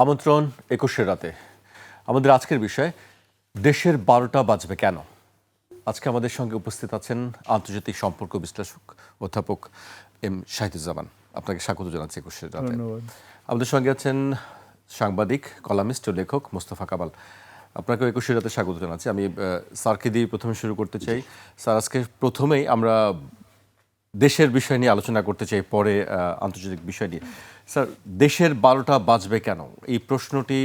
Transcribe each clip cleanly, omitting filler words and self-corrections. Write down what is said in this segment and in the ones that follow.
আমন্ত্রণ ২১-এর রাতে। আমাদের আজকের বিষয় দেশের ১২টা বাজবে কেন। আজকে আমাদের সঙ্গে উপস্থিত আছেন আন্তর্জাতিক সম্পর্ক বিশ্লেষক অধ্যাপক এম শাহিদুজ্জামান। আপনাকে স্বাগত জানাচ্ছি ২১-এর রাতে। ধন্যবাদ। আমাদের সঙ্গে আছেন সাংবাদিক, কলামিস্ট ও লেখক মোস্তফা কামাল। আপনাকে ২১-এর রাতে স্বাগত জানাচ্ছি। আমি স্যারকে দিয়ে প্রথমে শুরু করতে চাই। স্যার, আজকে প্রথমেই আমরা দেশের বিষয় নিয়ে আলোচনা করতে চাই, পরে আন্তর্জাতিক বিষয় নিয়ে। স্যার, দেশের ১২টা বাজবে কেন, এই প্রশ্নটি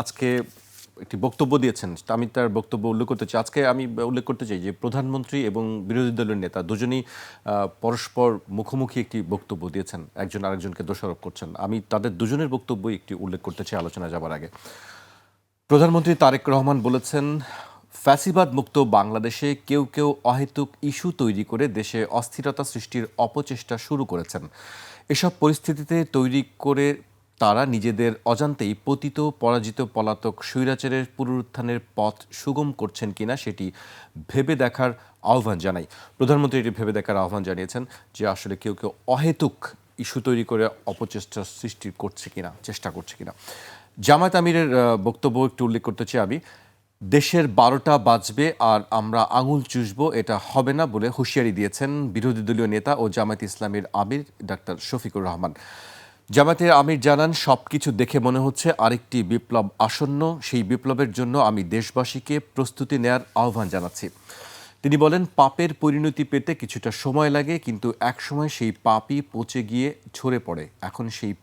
আজকে একটি বক্তব্য দিয়েছেন, আমি তার বক্তব্য উল্লেখ করতে চাই। আজকে আমি উল্লেখ করতে চাই যে প্রধানমন্ত্রী এবং বিরোধী দলের নেতা দুজনেই পরস্পর মুখোমুখি একটি বক্তব্য দিয়েছেন, একজন আরেকজনকে দোষারোপ করছেন। আমি তাদের দুজনের বক্তব্যই একটি উল্লেখ করতে চাই আলোচনা যাবার আগে। প্রধানমন্ত্রী তারেক রহমান বলেছেন, ফ্যাসিবাদ মুক্ত বাংলাদেশে কেউ কেউ অহেতুক ইস্যু তৈরি করে দেশে অস্থিরতা সৃষ্টির অপচেষ্টা শুরু করেছেন। এসব পরিস্থিতিতে তৈরি করে তারা নিজেদের অজান্তেই পতিত পরাজিত পলাতক স্বৈরাচারের পুনরুত্থানের পথ সুগম করছেন কিনা সেটি ভেবে দেখার আহ্বান জানাই। প্রধানমন্ত্রী এটি ভেবে দেখার আহ্বান জানিয়েছেন যে আসলে কেউ কেউ অহেতুক ইস্যু তৈরি করে অপচেষ্টা সৃষ্টি করছে কিনা, চেষ্টা করছে কিনা। জামায়াত আমিরের বক্তব্য একটু উল্লেখ করতে চাই আমি। দেশের ১২টা বাজবে আর আমরা আঙুল চুষব, এটা হবে না বলে হুঁশিয়ারি দিয়েছেন বিরোধী দলীয় নেতা ও জামায়াত ইসলামীর আমির ডাক্তার শফিকুর রহমান। জামায়াতের আমির জানান, সবকিছু দেখে মনে হচ্ছে আরেকটি বিপ্লব আসন্ন। সেই বিপ্লবের জন্য আমি দেশবাসীকে প্রস্তুতি নেয়ার আহ্বান জানাচ্ছি। তিনি বলেন, পাপের পরিণতি পেতে কিছুটা সময় লাগে, কিন্তু একসময় সেই পাপই পচে গিয়ে ঝরে পড়ে। এখন সেই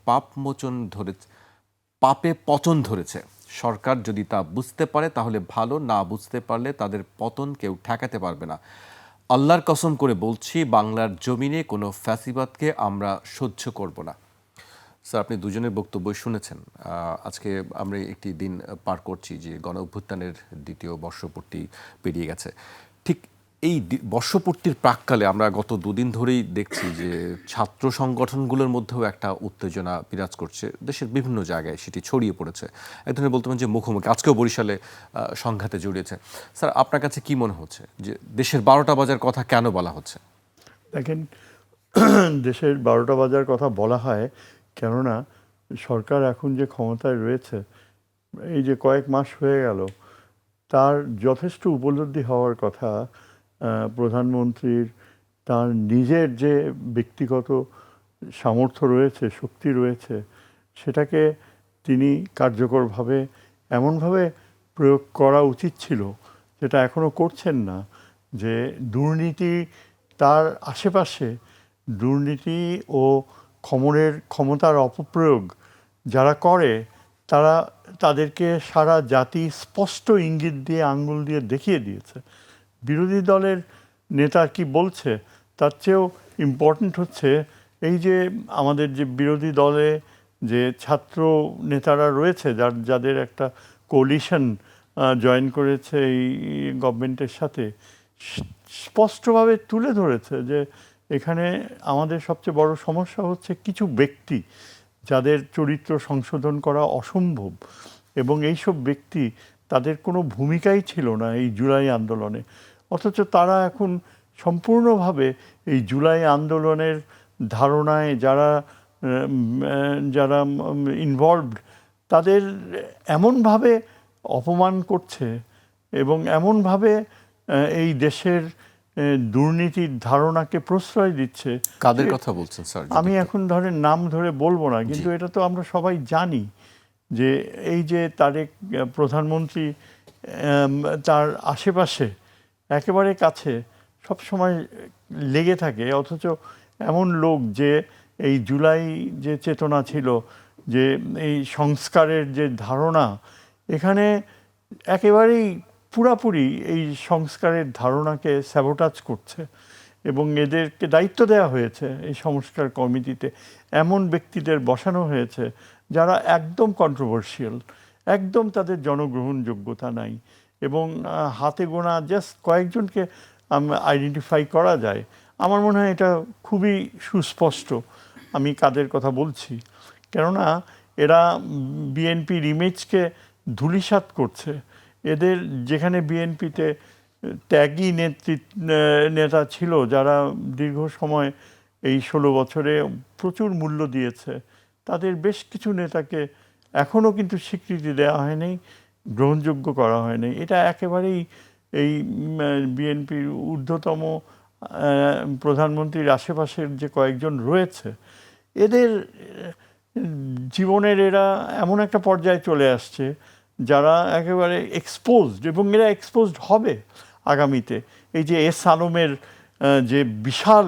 পাপে পতন ধরেছে। সরকার যদি তা বুঝতে পারে তাহলে ভালো, না বুঝতে পারলে তাদের পতন কেউ ঠেকাতে পারবে না। আল্লাহর কসম করে বলছি, বাংলার জমিনে কোনো ফ্যাসিবাদকে আমরা সহ্য করব না। স্যার, আপনি দুজনের বক্তব্য শুনেছেন। আজকে আমরা একটি দিন পার করছি যে গণ অভ্যুত্থানের দ্বিতীয় বর্ষপূর্তি পেরিয়ে গেছে। ঠিক এই বর্ষপূর্তির প্রাক্কালে আমরা গত দুদিন ধরেই দেখছি যে ছাত্র সংগঠনগুলোর মধ্যেও একটা উত্তেজনা বিরাজ করছে দেশের বিভিন্ন জায়গায়, সেটি ছড়িয়ে পড়েছে। এক ধরনের বলতে পারেন যে মুখোমুখি, আজকেও বরিশালে সংঘাতে জড়িয়েছে। স্যার, আপনার কাছে কি মনে হচ্ছে যে দেশের ১২টা বাজার কথা কেন বলা হচ্ছে? দেখেন, দেশের ১২টা বাজার কথা বলা হয় কেননা সরকার এখন যে ক্ষমতায় রয়েছে, এই যে কয়েক মাস হয়ে গেল, তার যথেষ্ট উপলব্ধি হওয়ার কথা প্রধানমন্ত্রীর, তার নিজের যে ব্যক্তিগত সামর্থ্য রয়েছে, শক্তি রয়েছে, সেটাকে তিনি কার্যকরভাবে এমনভাবে প্রয়োগ করা উচিত ছিল, যেটা এখনও করছেন না। যে দুর্নীতি, তার আশেপাশে দুর্নীতি ও ক্ষমতার অপপ্রয়োগ যারা করে, তাদেরকে সারা জাতি স্পষ্ট ইঙ্গিত দিয়ে, আঙ্গুল দিয়ে দেখিয়ে দিয়েছে। বিরোধী দলের নেতা কি বলছে তার চেয়েও ইম্পর্ট্যান্ট হচ্ছে এই যে আমাদের যে বিরোধী দলে যে ছাত্র নেতারা রয়েছে, যাদের একটা কোয়ালিশন জয়েন করেছে এই গভর্নমেন্টের সাথে, স্পষ্টভাবে তুলে ধরেছে যে এখানে আমাদের সবচেয়ে বড় সমস্যা হচ্ছে কিছু ব্যক্তি যাদের চরিত্র সংশোধন করা অসম্ভব, এবং এইসব ব্যক্তি, তাদের কোনো ভূমিকাই ছিল না এই জুলাই আন্দোলনে, অথচ তারা এখন সম্পূর্ণভাবে এই জুলাই আন্দোলনের ধারণায় যারা যারা ইনভলভড, তাদের এমনভাবে অপমান করছে এবং এমনভাবে এই দেশের দুর্নীতির ধারণাকে প্রশ্রয় দিচ্ছে। কাদের কথা বলছেন স্যার? আমি এখন নাম ধরে বলবো না, কিন্তু এটা তো আমরা সবাই জানি যে এই যে তারেক প্রধানমন্ত্রী, তার আশেপাশে একেবারে কাছে সবসময় লেগে থাকে, অথচ এমন লোক যে এই জুলাই যে চেতনা ছিল, যে এই সংস্কারের যে ধারণা, এখানে একেবারেই পুরাপুরি এই সংস্কারের ধারণাকে স্যাবোটাজ করছে, এবং এদেরকে দায়িত্ব দেওয়া হয়েছে এই সংস্কার কমিটিতে, এমন ব্যক্তিদের বসানো হয়েছে যারা একদম কন্ট্রোভার্সিয়াল, একদম তাদের জনগ্রহণযোগ্যতা নাই, এবং হাতে গোনা জাস্ট কয়েকজনকে আইডেন্টিফাই করা যায়। আমার মনে হয় এটা খুবই সুস্পষ্ট আমি কাদের কথা বলছি, কেননা এরা বিএনপির ইমেজকে ধূলিসাৎ করছে। এদের যেখানে বিএনপিতে ত্যাগী নেতা ছিল, যারা দীর্ঘ সময় এই 16 বছরে প্রচুর মূল্য দিয়েছে, তাদের বেশ কিছু নেতাকে এখনও কিন্তু স্বীকৃতি দেওয়া হয়নি, গ্রহণযোগ্য করা হয়নি। এটা একেবারেই এই বিএনপির ঊর্ধ্বতম প্রধানমন্ত্রীর আশেপাশের যে কয়েকজন রয়েছে, এদের জীবনের এরা এমন একটা পর্যায়ে চলে আসছে যারা একেবারে এক্সপোজড, এবং এরা এক্সপোজড হবে আগামীতে। এই যে এস আলমের যে বিশাল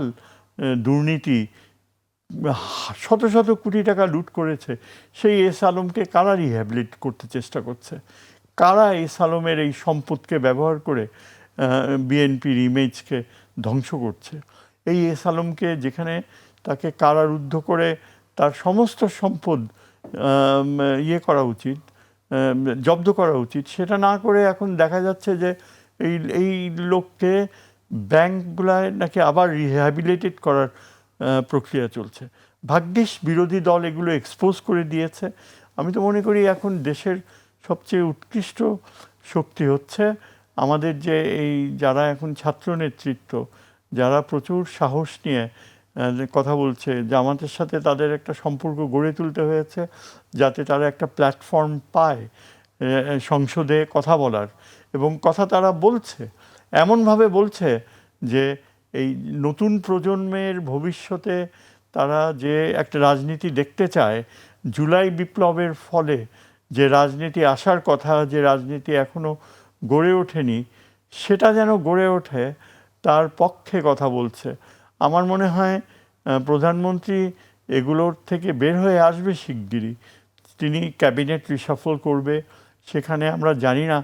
দুর্নীতি, শত শত কোটি টাকা লুট করেছে, সেই এস আলমকে কারা রিহ্যাবিলিট করতে চেষ্টা করছে? কারা এস আলমের এই সম্পদকে ব্যবহার করে বিএনপির ইমেজকে ধ্বংস করছে? এই এস আলমকে যেখানে তাকে কারারুদ্ধ করে তার সমস্ত সম্পদ ইয়ে করা উচিত, জব্দ করা উচিত, সেটা না করে এখন দেখা যাচ্ছে যে এই লোককে ব্যাংকগুলায় নাকি আবার রিহ্যাবিলিটেট করার প্রক্রিয়া চলছে। ভাগ্যিস বিরোধী দল এগুলো এক্সপোজ করে দিয়েছে। আমি তো মনে করি এখন দেশের সবচেয়ে উৎকৃষ্ট শক্তি হচ্ছে আমাদের যে এই যারা এখন ছাত্র নেতৃত্ব, যারা প্রচুর সাহস নিয়ে কথা বলছে, জামাতের সাথে তাদের একটা সম্পর্ক গড়ে তুলতে হয়েছে যাতে তারা একটা প্ল্যাটফর্ম পায় সংসদে কথা বলার, এবং কথা তারা বলছে, এমনভাবে বলছে যে এই নতুন প্রজন্মের ভবিষ্যতে তারা যে একটা রাজনীতি দেখতে চায়, জুলাই বিপ্লবের ফলে যে রাজনীতি আসার কথা, যে রাজনীতি এখনও গড়ে ওঠেনি, সেটা যেন গড়ে ওঠে তার পক্ষে কথা বলছে। আমার মনে হয় প্রধানমন্ত্রী এগুলোর থেকে বের হয়ে আসবে শিগগিরই। তিনি ক্যাবিনেট রিশাফল করবে, সেখানে আমরা জানি না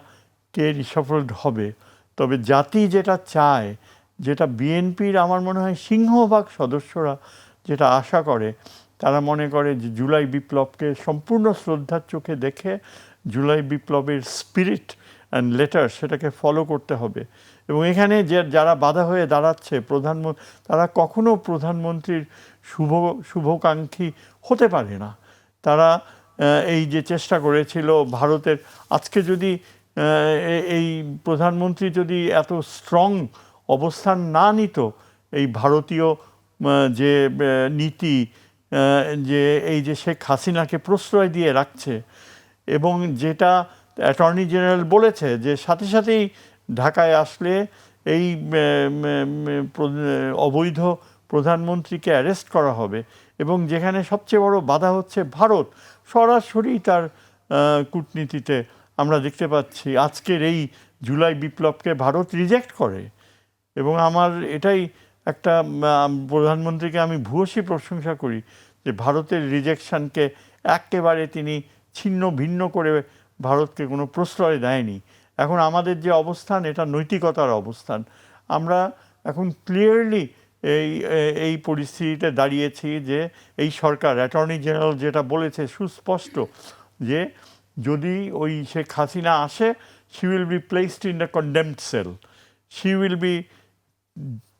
কে রিশাফলড হবে, তবে জাতি যেটা চায়, যেটা বিএনপির আমার মনে হয় সিংহভাগ সদস্যরা যেটা আশা করে, তারা মনে করে যে জুলাই বিপ্লবকে সম্পূর্ণ শ্রদ্ধার চোখে দেখে জুলাই বিপ্লবের স্পিরিট অ্যান্ড লেটার সেটাকে ফলো করতে হবে। এবং এখানে যারা বাধা হয়ে দাঁড়াচ্ছে প্রধানমন্ত্রী, তারা কখনো প্রধানমন্ত্রীর শুভকাঙ্ক্ষী হতে পারে না। তারা এই যে চেষ্টা করেছিল ভারতের, আজকে যদি এই প্রধানমন্ত্রী যদি এত স্ট্রং অবস্থান না নিত, এই ভারতীয় যে নীতি, যে এই যে শেখ হাসিনাকে প্রশ্রয় দিয়ে রাখছে, এবং যেটা অ্যাটর্নি জেনারেল বলেছে যে সাথে সাথেই ঢাকায় আসলে এই অবৈধ প্রধানমন্ত্রীকে অ্যারেস্ট করা হবে, এবং যেখানে সবচেয়ে বড় বাধা হচ্ছে ভারত, সরাসরি তার কূটনীতিতে আমরা দেখতে পাচ্ছি আজকের এই জুলাই বিপ্লবকে ভারত রিজেক্ট করে। এবং আমার এটাই একটা, প্রধানমন্ত্রীকে আমি ভূয়সী প্রশংসা করি যে ভারতের রিজেকশনকে একেবারে তিনি ছিন্ন ভিন্ন করে ভারতকে কোনো প্রশ্রয় দেয়নি। এখন আমাদের যে অবস্থান, এটা নৈতিকতার অবস্থান। আমরা এখন ক্লিয়ারলি এই পরিস্থিতিতে দাঁড়িয়েছি যে এই সরকার, অ্যাটর্নি জেনারেল যেটা বলেছে সুস্পষ্ট, যে যদি ওই শেখ হাসিনা আসে, she will be placed in the condemned cell, she will be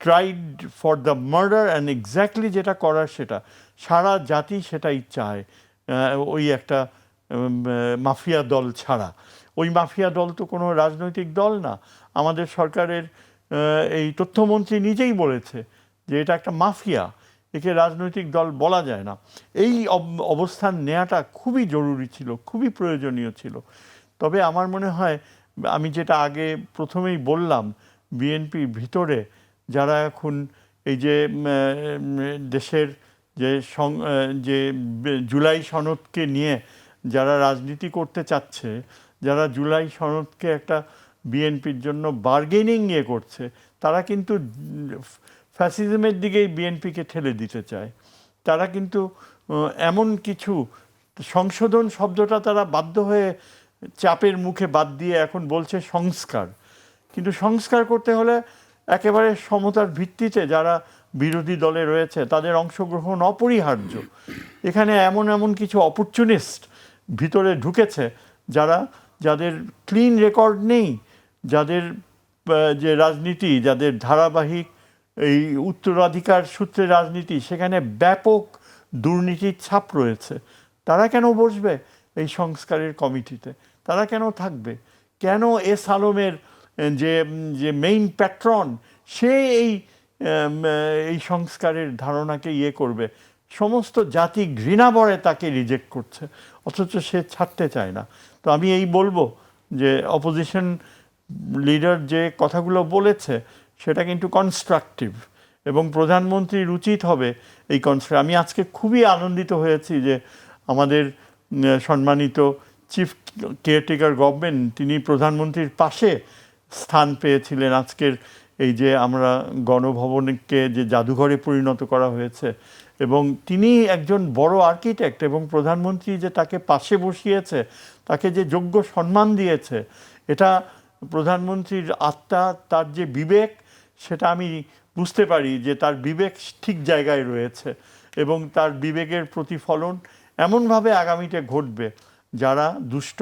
tried for the murder, and exactly যেটা করার সেটা সারা জাতি সেটাই চায়, ওই একটা মাফিয়া দল ছাড়া। ওই মাফিয়া দল তো কোনো রাজনৈতিক দল না। আমাদের সরকারের এই তথ্যমন্ত্রী নিজেই বলেছে যে এটা একটা মাফিয়া, একে রাজনৈতিক দল বলা যায় না। এই অবস্থান নেওয়াটা খুবই জরুরি ছিল, খুবই প্রয়োজনীয় ছিল। তবে আমার মনে হয়, আমি যেটা আগে প্রথমেই বললাম, বিএনপির ভিতরে যারা এখন এই যে দেশের যে জুলাই সনদকে নিয়ে যারা রাজনীতি করতে চাচ্ছে, যারা জুলাই সনদকে একটা বিএনপির জন্য বার্গেনিং ইয়ে করছে, তারা কিন্তু ফ্যাসিজমের দিকেই বিএনপিকে ঠেলে দিতে চায়। তারা কিন্তু এমন কিছু সংশোধন শব্দটা তারা বাধ্য হয়ে চাপের মুখে বাদ দিয়ে এখন বলছে সংস্কার। কিন্তু সংস্কার করতে হলে একেবারে সমতার ভিত্তিতে যারা বিরোধী দলে রয়েছে তাদের অংশগ্রহণ অপরিহার্য। এখানে এমন কিছু অপরচুনিস্ট ভিতরে ঢুকেছে যাদের ক্লিন রেকর্ড নেই, যাদের যে রাজনীতি, যাদের ধারাবাহিক এই উত্তরাধিকার সূত্রে রাজনীতি, সেখানে ব্যাপক দুর্নীতির ছাপ রয়েছে। তারা কেন বসবে এই সংস্কারের কমিটিতে? তারা কেন থাকবে? কেন এস আলমের যে মেইন প্যাট্রন, সে এই সংস্কারের ধারণাকে ইয়ে করবে? সমস্ত জাতি ঘৃণা ভরে তাকে রিজেক্ট করছে, অথচ সে ছাড়তে চায় না। তো আমি এই বলবো যে অপোজিশন লিডার যে কথাগুলো বলেছে সেটা কিন্তু কনস্ট্রাকটিভ, এবং প্রধানমন্ত্রীর উচিত হবে এই আমি আজকে খুবই আনন্দিত হয়েছি যে আমাদের সম্মানিত চিফ কেয়ারটেকার গভর্নমেন্ট তিনি প্রধানমন্ত্রীর পাশে স্থান পেয়েছিলেন। আজকের এই যে আমরা গণভবনকে যে জাদুঘরে পরিণত করা হয়েছে, এবং তিনি একজন বড় আর্কিটেক্ট, এবং প্রধানমন্ত্রী যে তাকে পাশে বসিয়েছে, তাকে যে যোগ্য সম্মান দিয়েছে, এটা প্রধানমন্ত্রীর আত্মা, তার যে বিবেক, সেটা আমি বুঝতে পারি যে তার বিবেক ঠিক জায়গায় রয়েছে, এবং তার বিবেকের প্রতিফলন এমনভাবে আগামীতে ঘটবে যারা দুষ্ট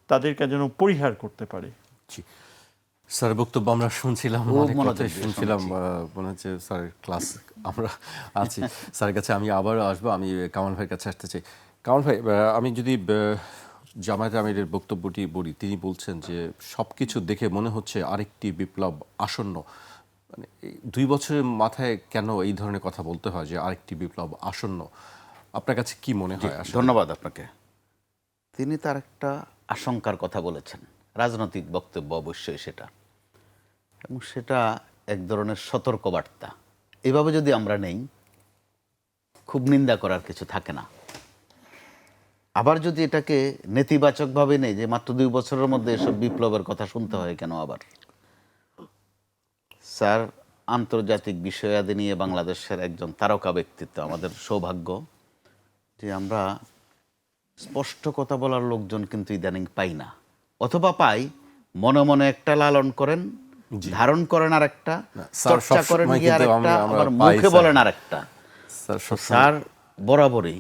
তাদেরকে যেন পরিহার করতে পারে। জি, স্যার বক্তব্য আমরা শুনছিলাম, অনেক কথাই শুনছিলাম, মনে হচ্ছে স্যারের ক্লাস আমরা আছি। স্যারের কাছে আমি আবার আসবো, আমি কামাল ভাইয়ের কাছে আসতে চাই। কামাল ভাই, আমি যদি জামায়াতে আমিরের বক্তব্যটি বলি, তিনি বলছেন যে সব কিছু দেখে মনে হচ্ছে আরেকটি বিপ্লব আসন্ন। মানে 2 বছরের মাথায় কেন এই ধরনের কথা বলতে হয় যে আরেকটি বিপ্লব আসন্ন? আপনার কাছে কি মনে হয়? ধন্যবাদ আপনাকে। তিনি তার একটা আশঙ্কার কথা বলেছেন, রাজনৈতিক বক্তব্য অবশ্যই সেটা, এবং সেটা এক ধরনের সতর্কবার্তা। এভাবে যদি আমরা নেই, খুব নিন্দা করার কিছু থাকে না। আবার যদি এটাকে নেতিবাচকভাবে নেই যে মাত্র 2 বছরের মধ্যে এসব বিপ্লবের কথা শুনতে হয় কেন আবার। স্যার আন্তর্জাতিক বিষয়াদি নিয়ে বাংলাদেশের একজন তারকা ব্যক্তিত্ব, আমাদের সৌভাগ্য যে আমরা স্পষ্ট কথা বলার লোকজন কিন্তু ইদানিং পাই না, অথবা পাই মনে মনে একটা লালন করেন, ধারণ করেন আর একটা, চর্চা করেন গিয়ে আর একটা, আবার মুখে বলেন আর একটা। স্যার বরাবরই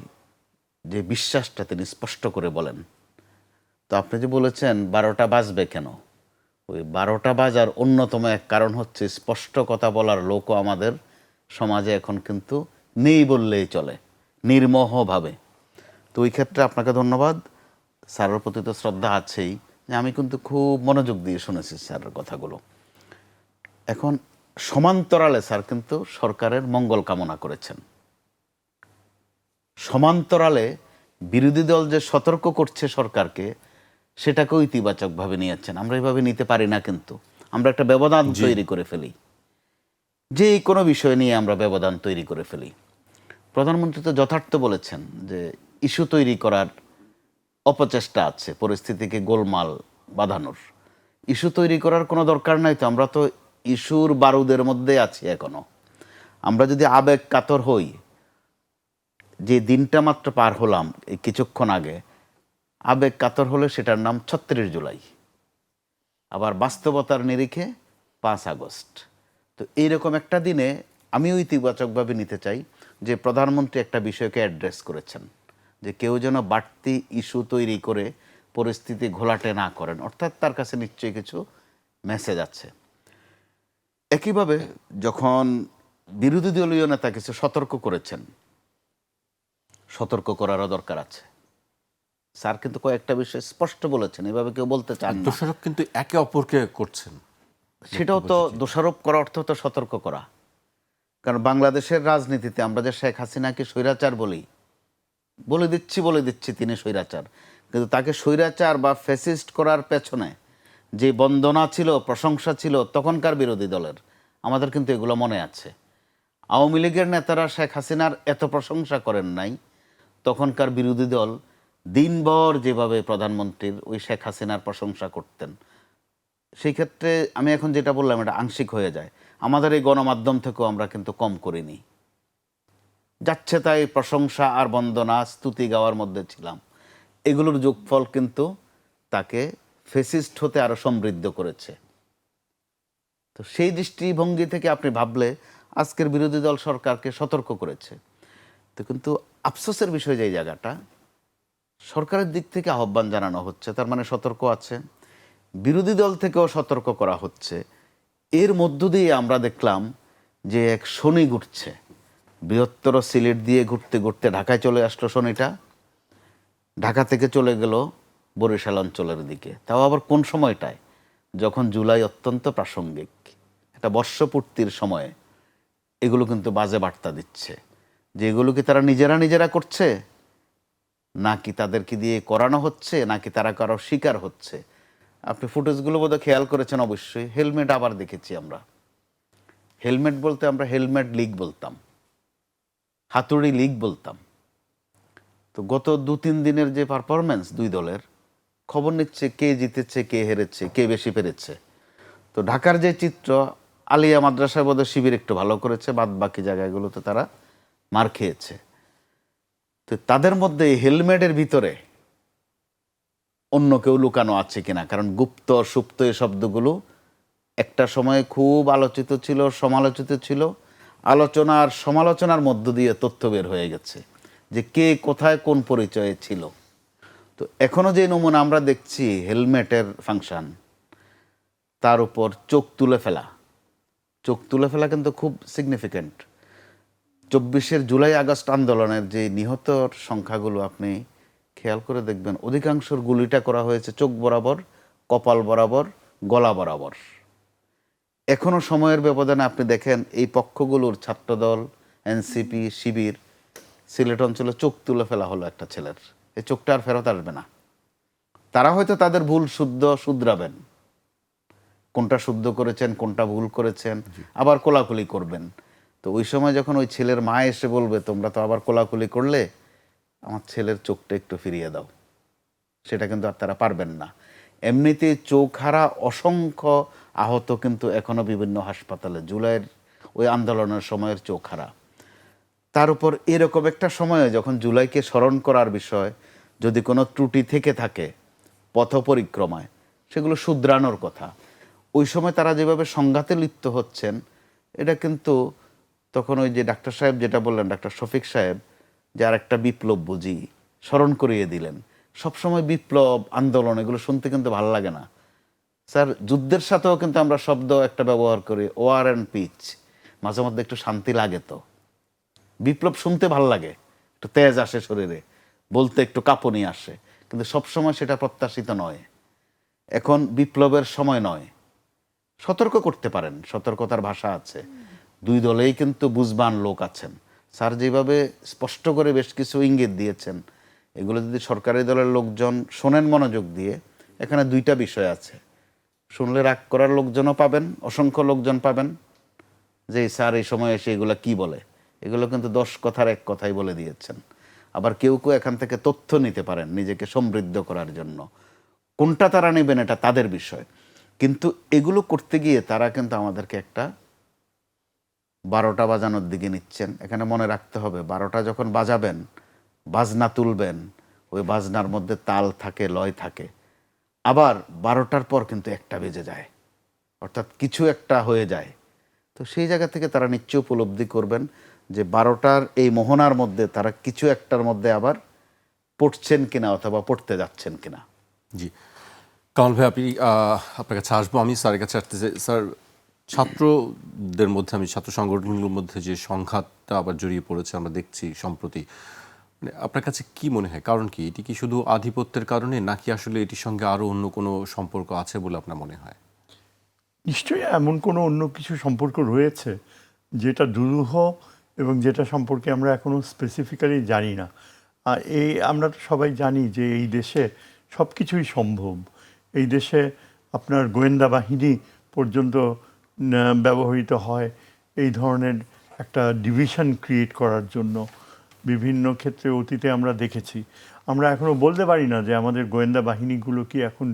যে বিশ্বাসটা তিনি স্পষ্ট করে বলেন। তো আপনি যে বলেছেন 12টা বাজবে কেন, ওই 12টা বাজার অন্যতম এক কারণ হচ্ছে স্পষ্ট কথা বলার লোকও আমাদের সমাজে এখন কিন্তু নেই বললেই চলে, নির্মোহভাবে। তো ওই ক্ষেত্রে আপনাকে ধন্যবাদ। স্যারের প্রতি তো শ্রদ্ধা আছেই, যে আমি কিন্তু খুব মনোযোগ দিয়ে শুনেছি স্যারের কথাগুলো। এখন সমান্তরালে স্যার কিন্তু সরকারের মঙ্গল কামনা করেছেন। সমান্তরালে বিরোধী দল যে সতর্ক করছে সরকারকে, সেটাকেও ইতিবাচকভাবে নিয়েছেন। আমরা এইভাবে নিতে পারি না, কিন্তু আমরা একটা ব্যবধান তৈরি করে ফেলি, যে কোনো বিষয় নিয়ে আমরা ব্যবধান তৈরি করে ফেলি। প্রধানমন্ত্রী তো যথার্থ বলেছেন যে ইস্যু তৈরি করার অপচেষ্টা আছে, পরিস্থিতিকে গোলমাল বাঁধানোর। ইস্যু তৈরি করার কোনো দরকার নাই, তো আমরা তো ইস্যুর বারুদের মধ্যে আছি এখনো। আমরা যদি আবেগ কাতর হই, যে দিনটা মাত্র পার হলাম এই কিছুক্ষণ আগে, আবেগ কাতর হলে সেটার নাম 36 জুলাই, আবার বাস্তবতার নিরিখে 5 আগস্ট। তো এইরকম একটা দিনে আমিও ইতিবাচকভাবে নিতে চাই যে প্রধানমন্ত্রী একটা বিষয়কে অ্যাড্রেস করেছেন, যে কেউ যেন বাড়তি ইস্যু তৈরি করে পরিস্থিতি ঘোলাটে না করেন, অর্থাৎ তার কাছে নিশ্চয়ই কিছু মেসেজ আছে। একইভাবে যখন বিরোধী দলীয় নেতা কিছু সতর্ক করেছেন, সতর্ক করারও দরকার আছে। স্যার কিন্তু কয়েকটা বিষয় স্পষ্ট বলেছেন, এভাবে কেউ বলতে চান না। দোষারোপ কিন্তু একে অপরকে করছেন, সেটাও তো দোষারোপ করা অর্থ তো সতর্ক করা। কারণ বাংলাদেশের রাজনীতিতে আমরা যে শেখ হাসিনাকে স্বৈরাচার বলে দিচ্ছি তিনি স্বৈরাচার, কিন্তু তাকে স্বৈরাচার বা ফ্যাসিস্ট করার পেছনে যে বন্দনা ছিল, প্রশংসা ছিল তখনকার বিরোধী দলের, আমাদের কিন্তু এগুলো মনে আছে। আওয়ামী লীগের নেতারা শেখ হাসিনার এত প্রশংসা করেন নাই, তখনকার বিরোধী দল দিনভর যেভাবে প্রধানমন্ত্রীর ওই শেখ হাসিনার প্রশংসা করতেন। সেই ক্ষেত্রে আমি এখন যেটা বললাম এটা আংশিক হয়ে যায়। আমাদের এই গণমাধ্যম থেকেও আমরা কিন্তু কম করিনি, যাচ্ছে তাই প্রশংসা আর বন্দনা স্তুতি গাওয়ার মধ্যে ছিলাম। এগুলোর যোগফল কিন্তু তাকে ফেসিস্ট হতে আরো সমৃদ্ধ করেছে। তো সেই দৃষ্টিভঙ্গি থেকে আপনি ভাবলে আজকের বিরোধী দল সরকারকে সতর্ক করেছে। তো কিন্তু আফসোসের বিষয় যে জায়গাটা, সরকারের দিক থেকে আহ্বান জানানো হচ্ছে, তার মানে সতর্ক আছে, বিরোধী দল থেকেও সতর্ক করা হচ্ছে। এর মধ্য দিয়ে আমরা দেখলাম যে এক শনি ঘুরছে, বৃহত্তর সিলেট দিয়ে ঘুরতে ঘুরতে ঢাকায় চলে আসলো শনিটা, ঢাকা থেকে চলে গেল বরিশাল অঞ্চলের দিকে। তাও আবার কোন সময়টায়, যখন জুলাই অত্যন্ত প্রাসঙ্গিক, একটা বর্ষপূর্তির সময়ে এগুলো কিন্তু বাজে বার্তা দিচ্ছে যে এগুলো কি তারা নিজেরা করছে, নাকি তাদেরকে দিয়ে করানো হচ্ছে, নাকি তারা কারো শিকার হচ্ছে। আপনি ফুটেজগুলো বোধহয় খেয়াল করেছেন অবশ্যই। হেলমেট আবার দেখেছি আমরা। হেলমেট বলতে আমরা হেলমেট লিগ বলতাম, হাতুড়ি লিগ বলতাম। তো গত 2-3 দিনের যে পারফরমেন্স দুই দলের, খবর নিচ্ছে কে জিতেছে, কে হেরেছে, কে বেশি পেরেছে। তো ঢাকার যে চিত্র, আলিয়া মাদ্রাসায় বোধহয় শিবির একটু ভালো করেছে, বাদ বাকি জায়গাগুলোতে তারা মার খেয়েছে। তো তাদের মধ্যে এই হেলমেটের ভিতরে অন্য কেউ লুকানো আছে কিনা, কারণ গুপ্ত সুপ্ত এই শব্দগুলো একটা সময়ে খুব আলোচিত ছিল, সমালোচিত ছিল। আলোচনা আর সমালোচনার মধ্য দিয়ে তথ্য বের হয়ে গেছে যে কে কোথায় কোন পরিচয়ে ছিল। তো এখনো যে নমুনা আমরা দেখছি হেলমেটের ফাংশন, তার উপর চোখ তুলে ফেলা, চোখ তুলে ফেলা কিন্তু খুব সিগনিফিক্যান্ট। 24 জুলাই আগস্ট আন্দোলনের যে নিহতর সংখ্যাগুলো আপনি খেয়াল করে দেখবেন, অধিকাংশর গুলিটা করা হয়েছে চোখ বরাবর, কপাল বরাবর, গলা বরাবর। এখনো সময়ের ব্যবধানে আপনি দেখেন এই পক্ষগুলোর ছাত্রদল, এনসিপি, শিবির, সিলেট অঞ্চলে চোখ তুলে ফেলা হলো একটা ছেলের। এই চোখটা আর ফেরত আসবে না। তারা হয়তো তাদের ভুল শুধরাবেন, কোনটা শুদ্ধ করেছেন, কোনটা ভুল করেছেন, আবার কোলাকুলি করবেন। তো ওই সময় যখন ওই ছেলের মা এসে বলবে তোমরা তো আবার কোলাকুলি করলে, আমার ছেলের চোখটা একটু ফিরিয়ে দাও, সেটা কিন্তু আর তারা পারবেন না। এমনিতে চোখ হারা অসংখ্য আহত কিন্তু এখনো বিভিন্ন হাসপাতালে, জুলাইয়ের ওই আন্দোলনের সময়ের চোখ হারা। তার উপর এরকম একটা সময়ে যখন জুলাইকে স্মরণ করার বিষয় যদি কোনো ত্রুটি থেকে থাকে পথ পরিক্রমায়, সেগুলো শুধরানোর কথা। ওই সময় তারা যেভাবে সংঘাতে লিপ্ত হচ্ছেন, এটা কিন্তু তখন ওই যে ডাক্তার সাহেব যেটা বললেন, ডাক্তার শফিক সাহেব, যে আর একটা বিপ্লব বুঝি স্মরণ করিয়ে দিলেন। সবসময় বিপ্লব, আন্দোলন এগুলো শুনতে কিন্তু ভালো লাগে না স্যার। যুদ্ধের সাথেও কিন্তু আমরা শব্দ একটা ব্যবহার করি, ওয়ার অ্যান্ড পিচ। মাঝে মধ্যে একটু শান্তি লাগে। তো বিপ্লব শুনতে ভালো লাগে, একটু তেজ আসে শরীরে, বলতে একটু কাঁপুনি আসে, কিন্তু সবসময় সেটা প্রত্যাশিত নয়। এখন বিপ্লবের সময় নয়। সতর্ক করতে পারেন, সতর্কতার ভাষা আছে। দুই দলেই কিন্তু বুঝবান লোক আছেন। স্যার যেভাবে স্পষ্ট করে বেশ কিছু ইঙ্গিত দিয়েছেন, এগুলো যদি সরকারি দলের লোকজন শোনেন মনোযোগ দিয়ে, এখানে দুইটা বিষয় আছে। শুনলে রাগ করার লোকজনও পাবেন, অসংখ্য লোকজন পাবেন যে স্যার এই সময় এসে এগুলো কি বলে। এগুলো কিন্তু 10 কথার এক কথাই বলে দিয়েছেন। আবার কেউ কেউ এখান থেকে তথ্য নিতে পারেন নিজেকে সমৃদ্ধ করার জন্য। কোনটা তারা নেবেন এটা তাদের বিষয়। কিন্তু এগুলো করতে গিয়ে তারা কিন্তু আমাদেরকে একটা 12টা বাজানোর দিকে নিচ্ছেন। এখানে মনে রাখতে হবে, 12টা যখন বাজাবেন, বাজনা তুলবেন, ওই বাজনার মধ্যে তাল থাকে, লয় থাকে। আবার 12টার পর কিন্তু একটা বেজে যায়, অর্থাৎ কিছু একটা হয়ে যায়। তো সেই জায়গা থেকে তারা নিশ্চয় উপলব্ধি করবেন যে 12টার এই মোহনার মধ্যে তারা কিছু একটার মধ্যে আবার পড়ছেন কিনা অথবা পড়তে যাচ্ছেন কিনা। জি, কামাল ভাই, আপনার কাছে আসবো। আমি স্যারের কাছে আসতে চাই। স্যার, ছাত্রদের মধ্যে, ছাত্র সংগঠনগুলোর মধ্যে যে সংঘাতটা আবার জড়িয়ে পড়েছে আমরা দেখছি সম্প্রতি, মানে আপনার কাছে কি মনে হয়, কারণ কি? এটি কি শুধু আধিপত্যের কারণে, নাকি আসলে এটির সঙ্গে আরও অন্য কোনো সম্পর্ক আছে বলে আপনার মনে হয়? নিশ্চয়ই এমন কোনো অন্য কিছু সম্পর্ক রয়েছে যেটা দুরূহ এবং যেটা সম্পর্কে আমরা এখনও স্পেসিফিক্যালি জানি না। আর আমরা তো সবাই জানি যে এই দেশে সব কিছুই সম্ভব। এই দেশে আপনার গোয়েন্দা বাহিনী পর্যন্ত ব্যবহৃত হয় এই ধরনের একটা ডিভিশন ক্রিয়েট করার জন্য। বিভিন্ন ক্ষেত্রে অতীতে আমরা দেখেছি। আমরা এখনও বলতে পারি না যে আমাদের গোয়েন্দা বাহিনীগুলো কি এখন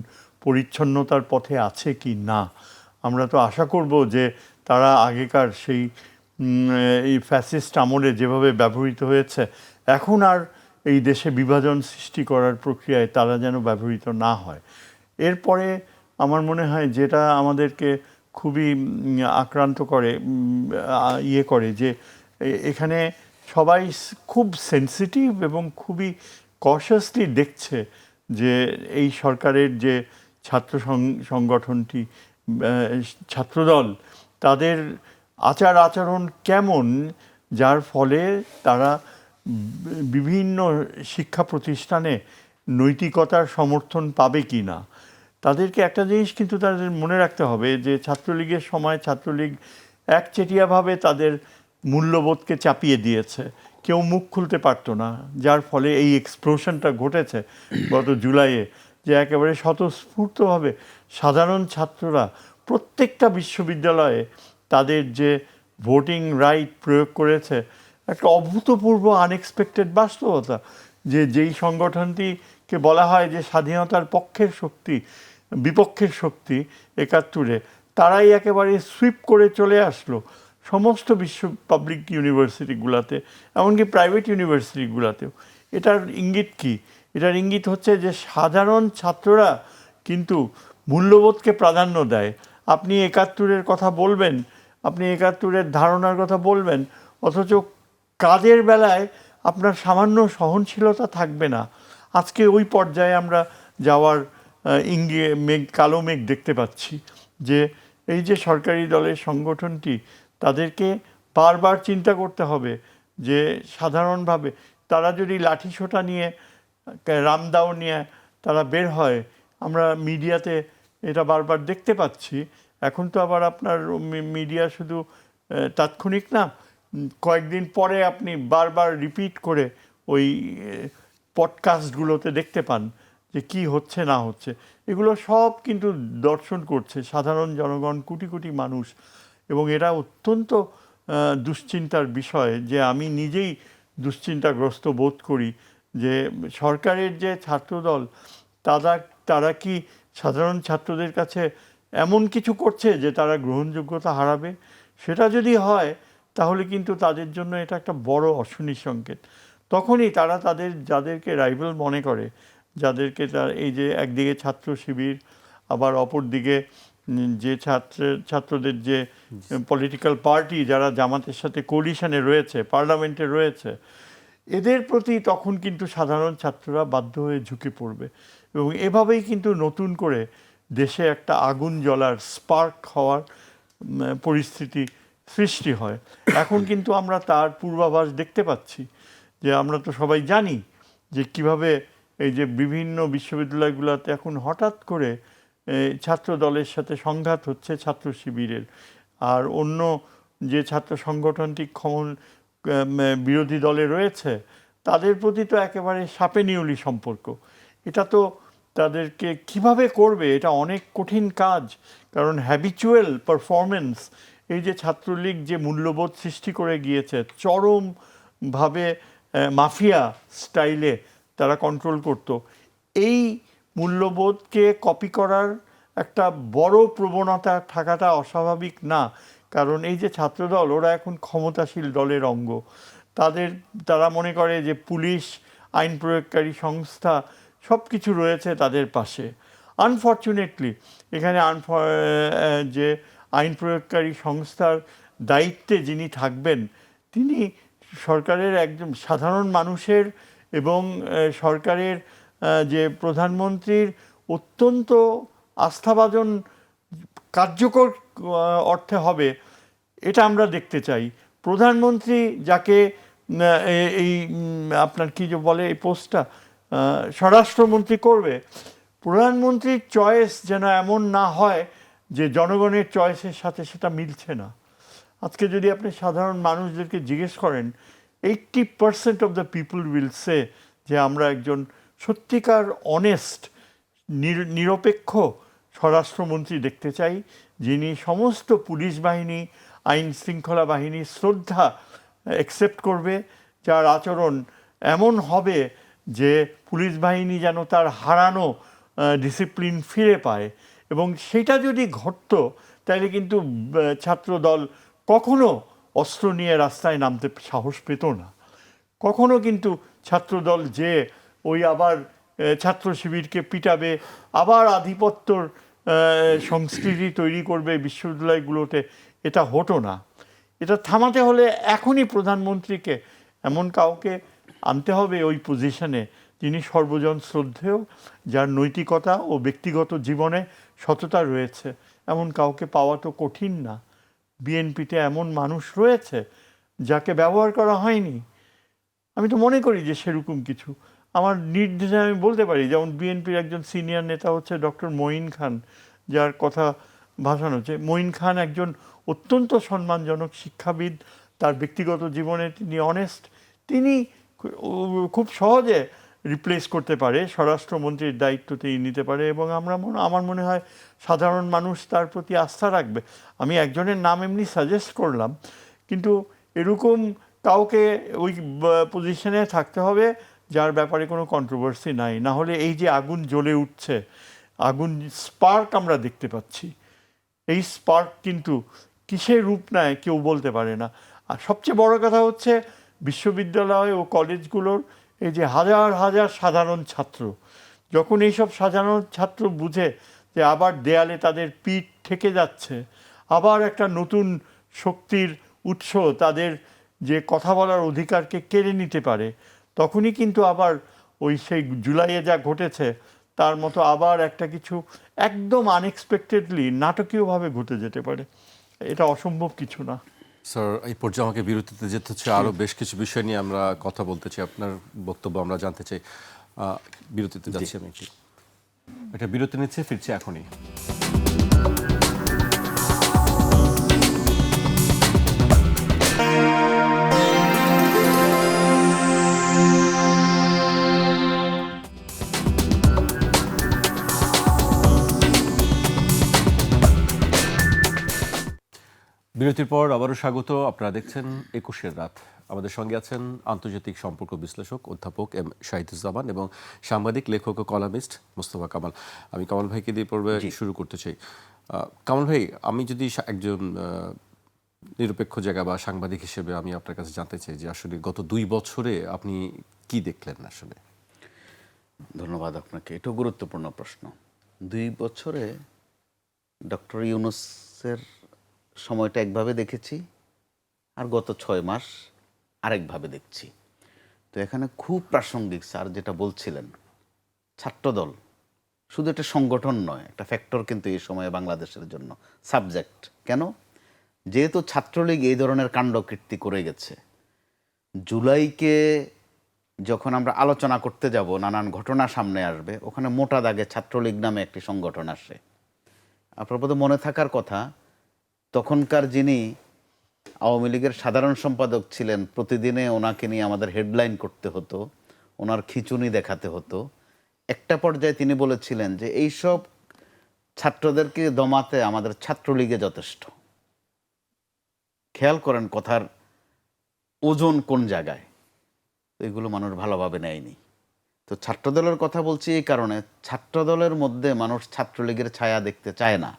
পরিচ্ছন্নতার পথে আছে কি না। আমরা তো আশা করব যে তারা আগেকার সেই এই ফ্যাসিস্ট আমলে যেভাবে ব্যবহৃত হয়েছে, এখন আর এই দেশে বিভাজন সৃষ্টি করার প্রক্রিয়ায় তারা যেন ব্যবহৃত না হয়। এরপরে আমার মনে হয় যেটা আমাদেরকে খুবই আক্রান্ত করে, করে যে এখানে সবাই খুব সেন্সিটিভ এবং খুবই কশাসলি দেখছে যে এই সরকারের যে ছাত্র সংগঠনটি, ছাত্রদল, তাদের আচরণ কেমন, যার ফলে তারা বিভিন্ন শিক্ষা প্রতিষ্ঠানে নৈতিকতার সমর্থন পাবে কি না। তাদেরকে একটা জিনিস কিন্তু তাদের মনে রাখতে হবে যে ছাত্রলীগের সময় ছাত্রলীগ একচেটিয়াভাবে তাদের মূল্যবোধকে চাপিয়ে দিয়েছে, কেউ মুখ খুলতে পারতো না, যার ফলে এই এক্সপ্লোশনটা ঘটেছে গত জুলাইয়ে, যে একেবারে স্বতঃস্ফূর্তভাবে সাধারণ ছাত্ররা প্রত্যেকটা বিশ্ববিদ্যালয়ে তাদের যে ভোটিং রাইট প্রয়োগ করেছে। একটা অভূতপূর্ব আনএক্সপেক্টেড বাস্তবতা যে যেই সংগঠনটিকে বলা হয় যে স্বাধীনতার পক্ষের শক্তি, বিপক্ষের শক্তি ৭১-এ, তারাই একেবারে সুইপ করে চলে আসলো সমস্ত পাবলিক ইউনিভার্সিটিগুলোতে, এমনকি প্রাইভেট ইউনিভার্সিটিগুলোতেও। এটার ইঙ্গিত কি? এটার ইঙ্গিত হচ্ছে যে সাধারণ ছাত্ররা কিন্তু মূল্যবোধকে প্রাধান্য দেয়। আপনি ৭১-এর কথা বলবেন, আপনি ৭১-এর ধারণার কথা বলবেন, অথচ কাজের বেলায় আপনার সামান্য সহনশীলতা থাকবে না। আজকে ওই পর্যায়ে আমরা যাওয়ার কালো মেঘ দেখতে পাচ্ছি যে এই যে সরকারি দলের সংগঠনটি, তাদেরকে বারবার চিন্তা করতে হবে যে সাধারণভাবে তারা যদি লাঠিসোঁটা নিয়ে, রামদাও নিয়ে তারা বের হয়, আমরা মিডিয়াতে এটা বারবার দেখতে পাচ্ছি। এখন তো আবার আপনার মিডিয়া শুধু তাৎক্ষণিক না, কয়েকদিন পরে আপনি বারবার রিপিট করে ওই পডকাস্টগুলোতে দেখতে পান যে কি হচ্ছে না হচ্ছে। এগুলো সব কিন্তু দর্শন করছে সাধারণ জনগণ, কোটি কোটি মানুষ। এবং এটা অত্যন্ত দুশ্চিন্তার বিষয় যে আমি নিজেই দুশ্চিন্তাগ্রস্ত বোধ করি যে সরকারের যে ছাত্রদল, তারা কি সাধারণ ছাত্রদের কাছে এমন কিছু করছে যে তারা গ্রহণযোগ্যতা হারাবে? সেটা যদি হয় তাহলে কিন্তু তাদের জন্য এটা একটা বড় অশনি সংকেত। তখনই তারা যাদেরকে রাইভাল মনে করে, যাদেরকে এই যে একদিকে ছাত্র শিবির, আবার অপর দিকে যে ছাত্রদের যে পলিটিক্যাল পার্টি যারা জামাতের সাথে কোলিশনে রয়েছে, পার্লামেন্টে রয়েছে, এদের প্রতি তখন কিন্তু সাধারণ ছাত্ররা বাধ্য হয়ে ঝুঁকে পড়বে। এবং এভাবেই কিন্তু নতুন করে দেশে একটা আগুন জ্বলার, স্পার্ক হওয়ার পরিস্থিতি সৃষ্টি হয়। এখন কিন্তু আমরা তার পূর্বাভাস দেখতে পাচ্ছি যে আমরা তো সবাই জানি যে কিভাবে এই যে বিভিন্ন বিশ্ববিদ্যালয়গুলোতে এখন হঠাৎ করে ছাত্র দলের সাথে সংঘাত হচ্ছে ছাত্র শিবিরের, আর অন্য যে ছাত্র সংগঠনটি বিরোধী দলে রয়েছে তাদের প্রতি তো একেবারে সাপে নেউলি সম্পর্ক। এটা তো তাদেরকে কিভাবে করবে, এটা অনেক কঠিন কাজ। কারণ হ্যাবিচুয়াল পারফরমেন্স, এই যে ছাত্রলীগ যে মূল্যবোধ সৃষ্টি করে গিয়েছে, চরমভাবে মাফিয়া স্টাইলে তারা কন্ট্রোল করত, এই মূল্যবোধকে কপি করার একটা বড় প্রবণতা থাকাটা অস্বাভাবিক না। কারণ এই যে ছাত্রদল, ওরা এখন ক্ষমতাশীল দলের অঙ্গ। তারা মনে করে যে পুলিশ, আইন প্রয়োগকারী সংস্থা সব কিছু রয়েছে তাদের পাশে। আনফর্চুনেটলি এখানে যে আইন প্রয়োগকারী সংস্থার দায়িত্বে যিনি থাকবেন, তিনি সরকারের একজন সাধারণ মানুষের এবং সরকারের যে প্রধানমন্ত্রীর অত্যন্ত আস্থাভাজন কার্যকর অর্থে হবে, এটা আমরা দেখতে চাই। প্রধানমন্ত্রী যাকে এই আপনার কি যে বলে এই পোস্টটা স্বরাষ্ট্রমন্ত্রী করবে, প্রধানমন্ত্রীর চয়েস যেন এমন না হয় যে জনগণের চয়েসের সাথে সেটা মিলছে না। আজকে যদি আপনি সাধারণ মানুষদেরকে জিজ্ঞেস করেন, 80% of the people will say যে আমরা একজন সত্যিকার অনেস্ট, নিরপেক্ষ স্বরাষ্ট্রমন্ত্রী দেখতে চাই, যিনি সমস্ত পুলিশ বাহিনী, আইন শৃঙ্খলা বাহিনী শ্রদ্ধা অ্যাকসেপ্ট করবে, যার আচরণ এমন হবে যে পুলিশ বাহিনী যেন তার হারানো ডিসিপ্লিন ফিরে পায়। এবং সেটা যদি ঘটতো তাহলে কিন্তু ছাত্রদল কখনো অস্ত্র নিয়ে রাস্তায় নামতে সাহস পেত না। কখনো কিন্তু ছাত্রদল যে ওই আবার ছাত্র শিবিরকে পিটাবে, আবার আধিপত্যর সংস্কৃতি তৈরি করবে বিশ্ববিদ্যালয়গুলোতে, এটা হতো না। এটা থামাতে হলে এখনই প্রধানমন্ত্রীকে এমন কাউকে আনতে হবে ওই পজিশনে, যিনি সর্বজন শ্রদ্ধেয়, যার নৈতিকতা ও ব্যক্তিগত জীবনে সততা রয়েছে। এমন কাউকে পাওয়া তো কঠিন না। বিএনপিতে এমন মানুষ রয়েছে যাকে ব্যবহার করা হয়নি। আমি তো মনে করি যে সেরকম কিছু আমার নির্দ্বিধায় আমি বলতে পারি। যেমন বিএনপির একজন সিনিয়র নেতা হচ্ছে ডক্টর মঈন খান, যার কথা ভাষানো হচ্ছে। মঈন খান একজন অত্যন্ত সম্মানজনক শিক্ষাবিদ, তার ব্যক্তিগত জীবনে তিনি অনেস্ট, তিনি খুব সহজে রিপ্লেস করতে পারে, স্বরাষ্ট্রমন্ত্রীর দায়িত্ব তিনি নিতে পারে, এবং আমার মনে হয় সাধারণ মানুষ তার প্রতি আস্থা রাখবে। আমি একজনের নাম এমনি সাজেস্ট করলাম, কিন্তু এরকম কাউকে ওই পজিশনে থাকতে হবে যার ব্যাপারে কোনো কন্ট্রোভার্সি নাই, না হলে এই যে আগুন জ্বলে উঠছে, আগুন স্পার্ক আমরা দেখতে পাচ্ছি, এই স্পার্ক কিন্তু কিসের রূপ নেয় কেউ বলতে পারে না। আর সবচেয়ে বড় কথা হচ্ছে বিশ্ববিদ্যালয় ও কলেজগুলোর এই যে হাজার হাজার সাধারণ ছাত্র, যখন এইসব সাধারণ ছাত্র বুঝে যে আবার দেয়ালে তাদের পিঠ ঠেকে যাচ্ছে, আবার একটা নতুন শক্তির উৎস তাদের যে কথা বলার অধিকারকে কেড়ে নিতে পারে, তখনই কিন্তু আবার ওই সেই জুলাইয়ে যা ঘটেছে তার মতো আবার একটা কিছু একদম আনএক্সপেক্টেডলি নাটকীয়ভাবে ঘটে যেতে পারে। এটা অসম্ভব কিছু না। স্যার, এই পর্যায়ে আমাকে বিরতিতে যেতে হচ্ছে, আরও বেশ কিছু বিষয় নিয়ে আমরা কথা বলতে চাই, আপনার বক্তব্য আমরা জানতে চাই। বিরতিতে যাচ্ছি আমি একটু, এটা বিরতি নিচ্ছে, ফিরছি এখনই। বিরতির পর আবারও স্বাগত। আপনারা দেখছেন ২১-এর রাত। আমাদের সঙ্গে আছেন আন্তর্জাতিক সম্পর্ক বিশ্লেষক অধ্যাপক এম শাহিদুজ্জামান এবং সাংবাদিক, লেখক ও কলামিস্ট মোস্তফা কামাল। আমি কামাল ভাইকে দিয়ে পর্বে শুরু করতে চাই। কামাল ভাই, আমি যদি একজন নিরপেক্ষ জায়গা বা সাংবাদিক হিসেবে আমি আপনার কাছে জানতে চাই যে আসলে গত ২ বছরে আপনি কি দেখলেন আসলে? ধন্যবাদ আপনাকে, এটাও গুরুত্বপূর্ণ প্রশ্ন। ২ বছরে ডক্টর ইউনূসের সময়টা একভাবে দেখেছি, আর গত ৬ মাস আরেকভাবে দেখছি। তো এখানে খুব প্রাসঙ্গিক স্যার যেটা বলছিলেন, ছাত্রদল শুধু একটা সংগঠন নয়, একটা ফ্যাক্টর কিন্তু এই সময়ে বাংলাদেশের জন্য সাবজেক্ট। কেন? যেহেতু ছাত্রলীগ এই ধরনের কাণ্ডকীর্তি করে গেছে, জুলাইকে যখন আমরা আলোচনা করতে যাব, নানান ঘটনা সামনে আসবে, ওখানে মোটা দাগে ছাত্রলীগ নামে একটি সংগঠন আসে। আপনার বোধহয় মনে থাকার কথা, তখনকার যিনি আওয়ামী লীগের সাধারণ সম্পাদক ছিলেন, প্রতিদিনে ওনাকে নিয়ে আমাদের হেডলাইন করতে হতো, ওনার খিঁচুনি দেখাতে হতো। একটা পর্যায়ে তিনি বলেছিলেন যে এইসব ছাত্রদেরকে দমাতে আমাদের ছাত্রলীগে যথেষ্ট। খেয়াল করেন কথার ওজন কোন জায়গায়। তো এগুলো মানুষ ভালোভাবে নেয়নি। তো ছাত্রদলের কথা বলছি এই কারণে, ছাত্রদলের মধ্যে মানুষ ছাত্রলীগের ছায়া দেখতে চায় না।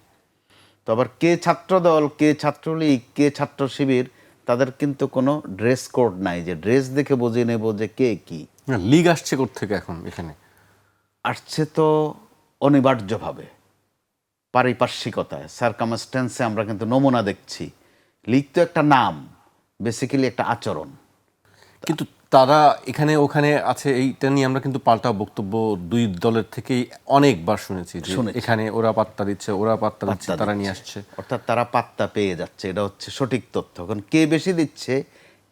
তো আবার কে ছাত্রদল, কে ছাত্রলীগ, কে ছাত্র শিবির, তাদের কিন্তু কোনো ড্রেস কোড নাই যে ড্রেস দেখে বুঝে নেব যে কে কি। লীগ আসছে কোত্থেকে এখন এখানে? আসছে তো অনিবার্যভাবে, পারিপার্শ্বিকতায়, সার্কামস্টেন্সে আমরা কিন্তু নমুনা দেখছি। লীগ তো একটা নাম, বেসিক্যালি একটা আচরণ। কিন্তু তারা এখানে ওখানে আছে, এইটা নিয়ে আমরা কিন্তু পাল্টা বক্তব্য ২ দলের থেকেই অনেকবার শুনেছি যে এখানে ওরা পাত্তা দিচ্ছে, ওরা পাত্তা দিচ্ছে, তারা নিয়ে আসছে। অর্থাৎ তারা পাত্তা পেয়ে যাচ্ছে, এটা হচ্ছে সঠিক তথ্য। এখন কে বেশি দিচ্ছে,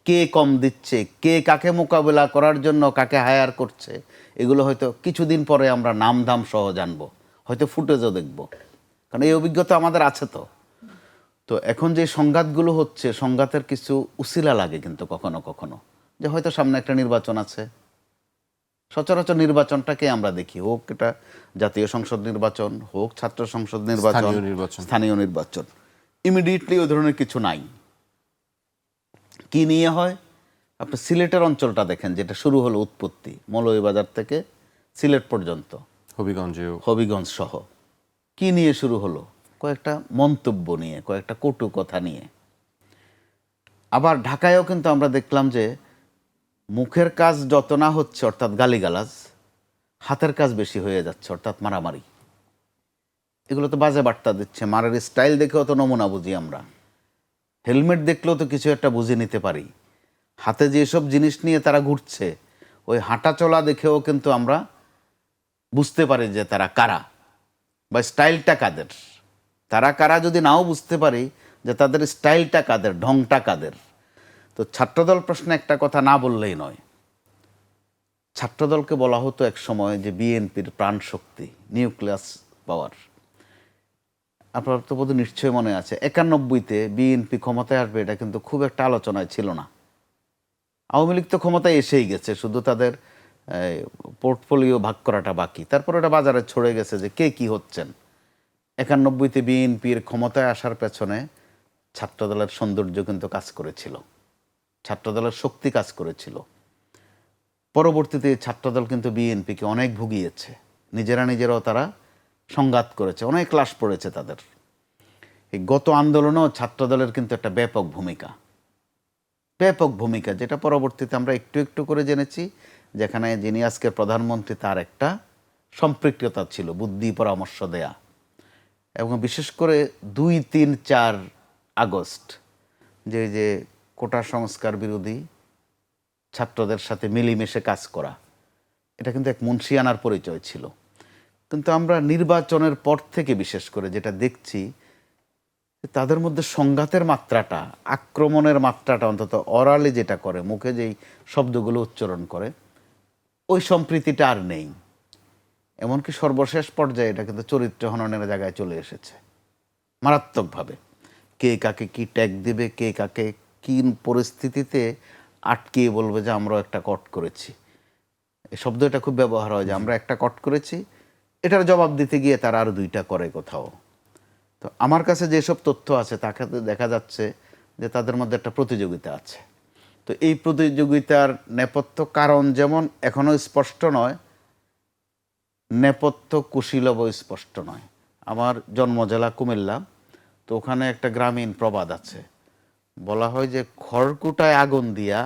কে কম দিচ্ছে, কে কাকে মোকাবেলা করার জন্য কাকে হায়ার করছে, এগুলো হয়তো কিছুদিন পরে আমরা নাম দাম সহ জানবো, হয়তো ফুটেজও দেখব, কারণ এই অভিজ্ঞতা আমাদের আছে। তো এখন যে সংঘাতগুলো হচ্ছে, সংঘাতের কিছু উসিলা লাগে কিন্তু কখনো কখনো, যে হয়তো সামনে একটা নির্বাচন আছে। সচরাচর নির্বাচনটাকে আমরা দেখি, হোক এটা জাতীয় সংসদ নির্বাচন, হোক ছাত্র সংসদ নির্বাচন, স্থানীয় নির্বাচন, ইমিডিয়েটলি ওই ধরনের কিছু নাই। কি নিয়ে হয়? আপনি সিলেটের অঞ্চলটা দেখেন, যেটা শুরু হলো উৎপত্তি মৌলভীবাজার থেকে সিলেট পর্যন্ত, হবিগঞ্জ সহ। কি নিয়ে শুরু হলো? কয়েকটা মন্তব্য নিয়ে, কয়েকটা কটু কথা নিয়ে। আবার ঢাকায়ও কিন্তু আমরা দেখলাম যে মুখের কাজ যত না হচ্ছে, অর্থাৎ গালিগালাজ, হাতের কাজ বেশি হয়ে যাচ্ছে, অর্থাৎ মারামারি। এগুলো তো বাজে বার্তা দিচ্ছে। মারার স্টাইল দেখেও তো নমুনা বুঝি আমরা, হেলমেট দেখলেও তো কিছু একটা বুঝে নিতে পারি। হাতে যেসব জিনিস নিয়ে তারা ঘুরছে, ওই হাঁটা চলা দেখেও কিন্তু আমরা বুঝতে পারি যে তারা কারা বা স্টাইলটা কাদের। তারা কারা যদি নাও বুঝতে পারি, যে তাদের স্টাইলটা কাদের, ঢংটা কাদের। তো ছাত্রদল প্রশ্নে একটা কথা না বললেই নয়। ছাত্রদলকে বলা হতো এক সময় যে বিএনপির প্রাণ শক্তি, নিউক্লিয়াস পাওয়ার। আপনার তো বোধহয় নিশ্চয়ই মনে আছে, ৯১-তে বিএনপি ক্ষমতায় আসবে, এটা কিন্তু খুব একটা আলোচনায় ছিল না। আওয়ামী লীগ তো ক্ষমতায় এসেই গেছে, শুধু তাদের পোর্টফোলিও ভাগ করাটা বাকি। তারপর এটা বাজারে ছড়ে গেছে যে কে কি হচ্ছেন। 91-তে বিএনপির ক্ষমতায় আসার পেছনে ছাত্রদলের সৌন্দর্য কিন্তু কাজ করেছিল, ছাত্রদলের শক্তি কাজ করেছিল। পরবর্তীতে ছাত্রদল কিন্তু বিএনপিকে অনেক ভুগিয়েছে, নিজেরাও তারা সংঘাত করেছে, অনেক লাশ পড়েছে তাদের। এই গত আন্দোলনেও ছাত্রদলের কিন্তু একটা ব্যাপক ভূমিকা, যেটা পরবর্তীতে আমরা একটু একটু করে জেনেছি, যেখানে যিনি আজকের প্রধানমন্ত্রী তার একটা সম্পৃক্ততা ছিল, বুদ্ধি পরামর্শ দেয়া। এবং বিশেষ করে 2, 3, 4 আগস্ট যে কোটা সংস্কার বিরোধী ছাত্রদের সাথে মিলেমিশে কাজ করা, এটা কিন্তু এক মুন্সিয়ানার পরিচয় ছিল। কিন্তু আমরা নির্বাচনের পর থেকে বিশেষ করে যেটা দেখছি, তাদের মধ্যে সংঘাতের মাত্রাটা, আক্রমণের মাত্রাটা, অন্তত অরালি যেটা করে, মুখে যেই শব্দগুলো উচ্চারণ করে, ওই সম্প্রীতিটা আর নেই। এমনকি সর্বশেষ পর্যায়ে এটা কিন্তু চরিত্র হননের জায়গায় চলে এসেছে মারাত্মকভাবে। কে কাকে কি ট্যাগ দেবে, কে কাকে কি পরিস্থিতিতে আটকিয়ে বলবে যে আমরাও একটা কট করেছি। এই শব্দটা খুব ব্যবহার হয় যে আমরা একটা কট করেছি, এটার জবাব দিতে গিয়ে তারা আরও 2টা করে কোথাও। তো আমার কাছে যেসব তথ্য আছে তাকে দেখা যাচ্ছে যে তাদের মধ্যে একটা প্রতিযোগিতা আছে। তো এই প্রতিযোগিতার নেপথ্য কারণ যেমন এখনও স্পষ্ট নয়, নেপথ্য কুশীলবও স্পষ্ট নয়। আমার জন্ম জেলা কুমিল্লা, তো ওখানে একটা গ্রামীণ প্রবাদ আছে, বলা হয় যে খড়কুটায় আগুন দিয়া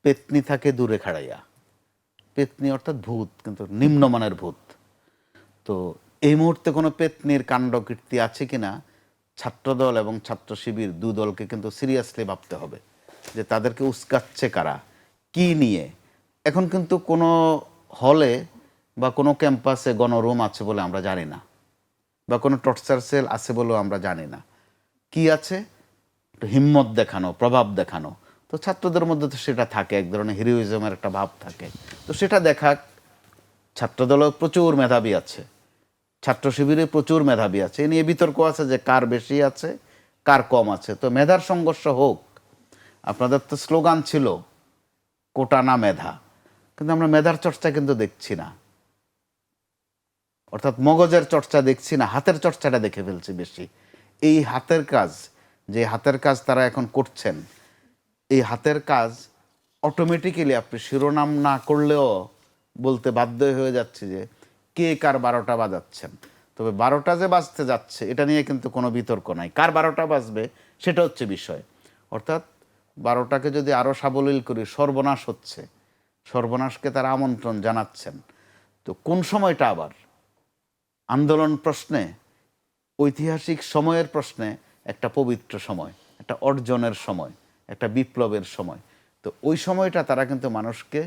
পেতনি থাকে দূরে খাড়াইয়া। পেতনি অর্থাৎ ভূত, কিন্তু নিম্নমানের ভূত। তো এই মুহূর্তে কোনো পেতনির কাণ্ডকীর্তি আছে কিনা ছাত্রদল এবং ছাত্র শিবির 2 দলকে কিন্তু সিরিয়াসলি ভাবতে হবে যে তাদেরকে উস্কাচ্ছে কারা, কি নিয়ে। এখন কিন্তু কোনো হলে বা কোনো ক্যাম্পাসে গণরুম আছে বলে আমরা জানি না, বা কোনো টর্চার সেল আছে বলেও আমরা জানি না। কি আছে? একটু হিম্মত দেখানো, প্রভাব দেখানো। তো ছাত্রদের মধ্যে তো সেটা থাকে, এক ধরনের হিরোইজমের একটা ভাব থাকে। তো সেটা দেখাক। ছাত্রদলও প্রচুর মেধাবী আছে, ছাত্র শিবিরে প্রচুর মেধাবী আছে, এ নিয়ে বিতর্ক আছে যে কার বেশি আছে কার কম আছে। তো মেধার সংঘর্ষ হোক। আপনাদের তো স্লোগান ছিল কোটা না মেধা, কিন্তু আমরা মেধার চর্চা কিন্তু দেখছি না, অর্থাৎ মগজের চর্চা দেখছি না, হাতের চর্চাটা দেখে ফেলছি বেশি। এই হাতের কাজ, যে হাতের কাজ তারা এখন করছেন, এই হাতের কাজ অটোমেটিক্যালি আপনি শিরোনাম না করলেও বলতে বাধ্য হয়ে যাচ্ছে যে কে কার 12টা বাজাচ্ছেন। তবে 12টা যে বাজতে যাচ্ছে এটা নিয়ে কিন্তু কোনো বিতর্ক নাই, কার 12টা বাজবে সেটা হচ্ছে বিষয়। অর্থাৎ 12টাকে যদি আরও সাবলীল করি, সর্বনাশ হচ্ছে, সর্বনাশকে তারা আমন্ত্রণ জানাচ্ছেন। তো কোন সময়টা আবার আন্দোলন প্রশ্নে, ঐতিহাসিক সময়ের প্রশ্নে একটা পবিত্র সময়, একটা অর্জনের সময়, একটা বিপ্লবের সময়। তো ওই সময়টা তারা কিন্তু মানুষকে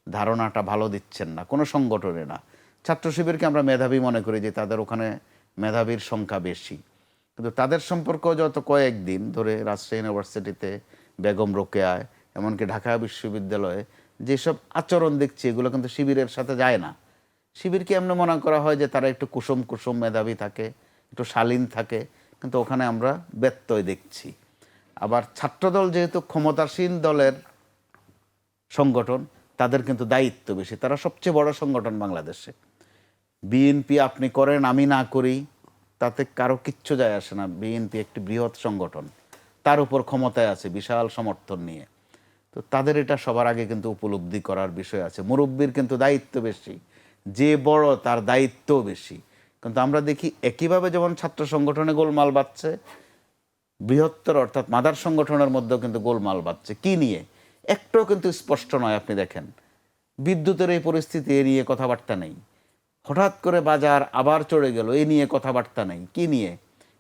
ধারণাটা ভালো দিচ্ছেন না, কোনো সংগঠনে না। ছাত্র শিবিরকে আমরা মেধাবী মনে করি যে তাদের ওখানে মেধাবীর সংখ্যা বেশি, কিন্তু তাদের সম্পর্ক যত কয়েকদিন ধরে রাজশাহী ইউনিভার্সিটিতে, বেগম রোকেয়ায়, এমনকি ঢাকা বিশ্ববিদ্যালয়ে যেসব আচরণ দেখছি, এগুলো কিন্তু শিবিরের সাথে যায় না। শিবিরকে এমনি মনে করা হয় যে তারা একটু কুসুম মেধাবী থাকে, একটু শালীন থাকে, কিন্তু ওখানে আমরা ব্যত্যয় দেখছি। আবার ছাত্রদল যেহেতু ক্ষমতাসীন দলের সংগঠন, তাদের কিন্তু দায়িত্ব বেশি, তারা সবচেয়ে বড় সংগঠন বাংলাদেশে। বিএনপি আপনি করেন আমি না করি তাতে কারো কিচ্ছু যায় আসে না। বিএনপি একটি বৃহৎ সংগঠন, তার উপর ক্ষমতায় আছে বিশাল সমর্থন নিয়ে। তো তাদের এটা সবার আগে কিন্তু উপলব্ধি করার বিষয় আছে। মুরব্বীর কিন্তু দায়িত্ব বেশি, যে বড় তার দায়িত্বও বেশি। কিন্তু আমরা দেখি একইভাবে যেমন ছাত্র সংগঠনে গোলমাল বাজছে, বৃহত্তর অর্থাৎ মাদার সংগঠনের মধ্যেও কিন্তু গোলমাল বাজছে। কি নিয়ে একটাও কিন্তু স্পষ্ট নয়। আপনি দেখেন বিদ্যুতের এই পরিস্থিতি, এ নিয়ে কথাবার্তা নেই। হঠাৎ করে বাজার আবার চড়ে গেল, এ নিয়ে কথাবার্তা নেই। কি নিয়ে?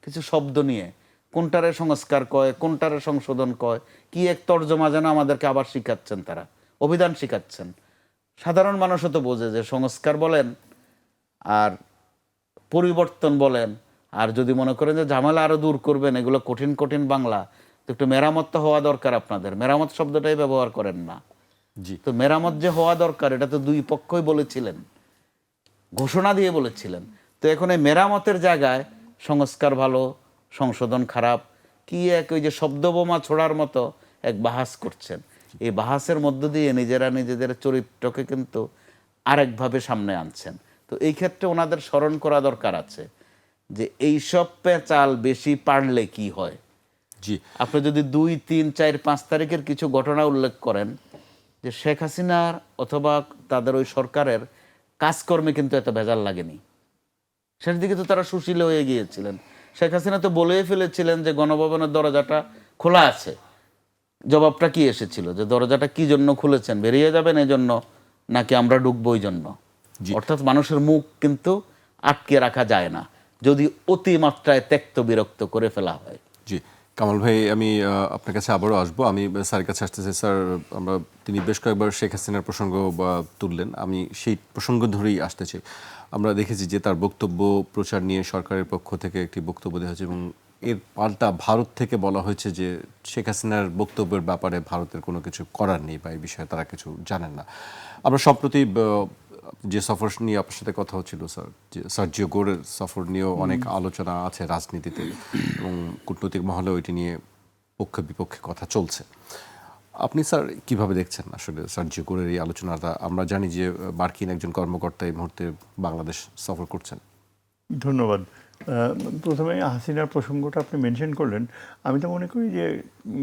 কিছু শব্দ নিয়ে, কোনটারে সংস্কার কয়, কোনটারে সংশোধন কয়, কি এক তর্জমা যেন আমাদেরকে আবার শিখাচ্ছেন, তারা অভিধান শিখাচ্ছেন। সাধারণ মানুষও তো বোঝে যে সংস্কার বলেন আর পরিবর্তন বলেন, আর যদি মনে করেন যে ঝামেলা আরও দূর করবেন, এগুলো কঠিন কঠিন বাংলা, তো একটু মেরামত তো হওয়া দরকার আপনাদের। মেরামত শব্দটাই ব্যবহার করেন না। জি, তো মেরামত যে হওয়া দরকার এটা তো 2 পক্ষই বলেছিলেন, ঘোষণা দিয়ে বলেছিলেন। তো এখন এই মেরামতের জায়গায় সংস্কার ভালো, সংশোধন খারাপ, কি এক ওই যে শব্দবোমা ছোড়ার মতো এক বাহাস করছেন। এই বাহাসের মধ্য দিয়ে নিজেরা নিজেদের চরিত্রকে কিন্তু আরেকভাবে সামনে আনছেন। তো এই ক্ষেত্রে ওনাদের স্মরণ করা দরকার আছে যে এইসব পেঁচাল বেশি পারলে কি হয়। জি, আপনি যদি 2, 3, 4, 5 তারিখের কিছু ঘটনা উল্লেখ করেন যে শেখ হাসিনার অথবা তাদের ওই সরকারের কাজকর্মে কিন্তু এত ভেজাল লাগেনি, শেষ দিকে তো তারা সুশীল হয়ে গিয়েছিলেন। শেখ হাসিনা তো বলেই ফেলেছিলেন যে গণভবনের দরজাটা খোলা আছে। জবাবটা কি এসেছিল যে দরজাটা কি জন্য খুলেছেন, বেরিয়ে যাবেন এই জন্য নাকি আমরা ঢুকবো ওই জন্য? জি। অর্থাৎ মানুষের মুখ কিন্তু আটকে রাখা যায় না যদি অতিমাত্রায় ত্যক্ত বিরক্ত করে ফেলা হয়। জি, কামাল ভাই, আমি আপনার কাছে আবারও আসবো। আমি স্যারের কাছে আসতে চাই। স্যার, তিনি বেশ কয়েকবার শেখ হাসিনার প্রসঙ্গ তুললেন, আমি সেই প্রসঙ্গ ধরেই আসতে চাই। আমরা দেখেছি যে তার বক্তব্য প্রচার নিয়ে সরকারের পক্ষ থেকে একটি বক্তব্য দেওয়া হয়েছে এবং এর পাল্টা ভারত থেকে বলা হয়েছে যে শেখ হাসিনার বক্তব্যের ব্যাপারে ভারতের কোনো কিছু করার নেই বা এই বিষয়ে তারা কিছু জানেন না। আমরা সম্প্রতি যে সফর নিয়ে আপনার সাথে কথা হচ্ছিল স্যার, যে সার্জিও গোরের সফর নিয়েও অনেক আলোচনা আছে রাজনীতিতে এবং কূটনৈতিক মহলে ওইটি নিয়ে পক্ষে বিপক্ষে কথা চলছে। আপনি স্যার কিভাবে দেখছেন আসলে সার্জিও গোরের এই আলোচনাটা? আমরা জানি যে মার্কিন একজন কর্মকর্তা এই মুহূর্তে বাংলাদেশ সফর করছেন। ধন্যবাদ। প্রথমে হাসিনার প্রসঙ্গটা আপনি মেনশন করলেন। আমি তো মনে করি যে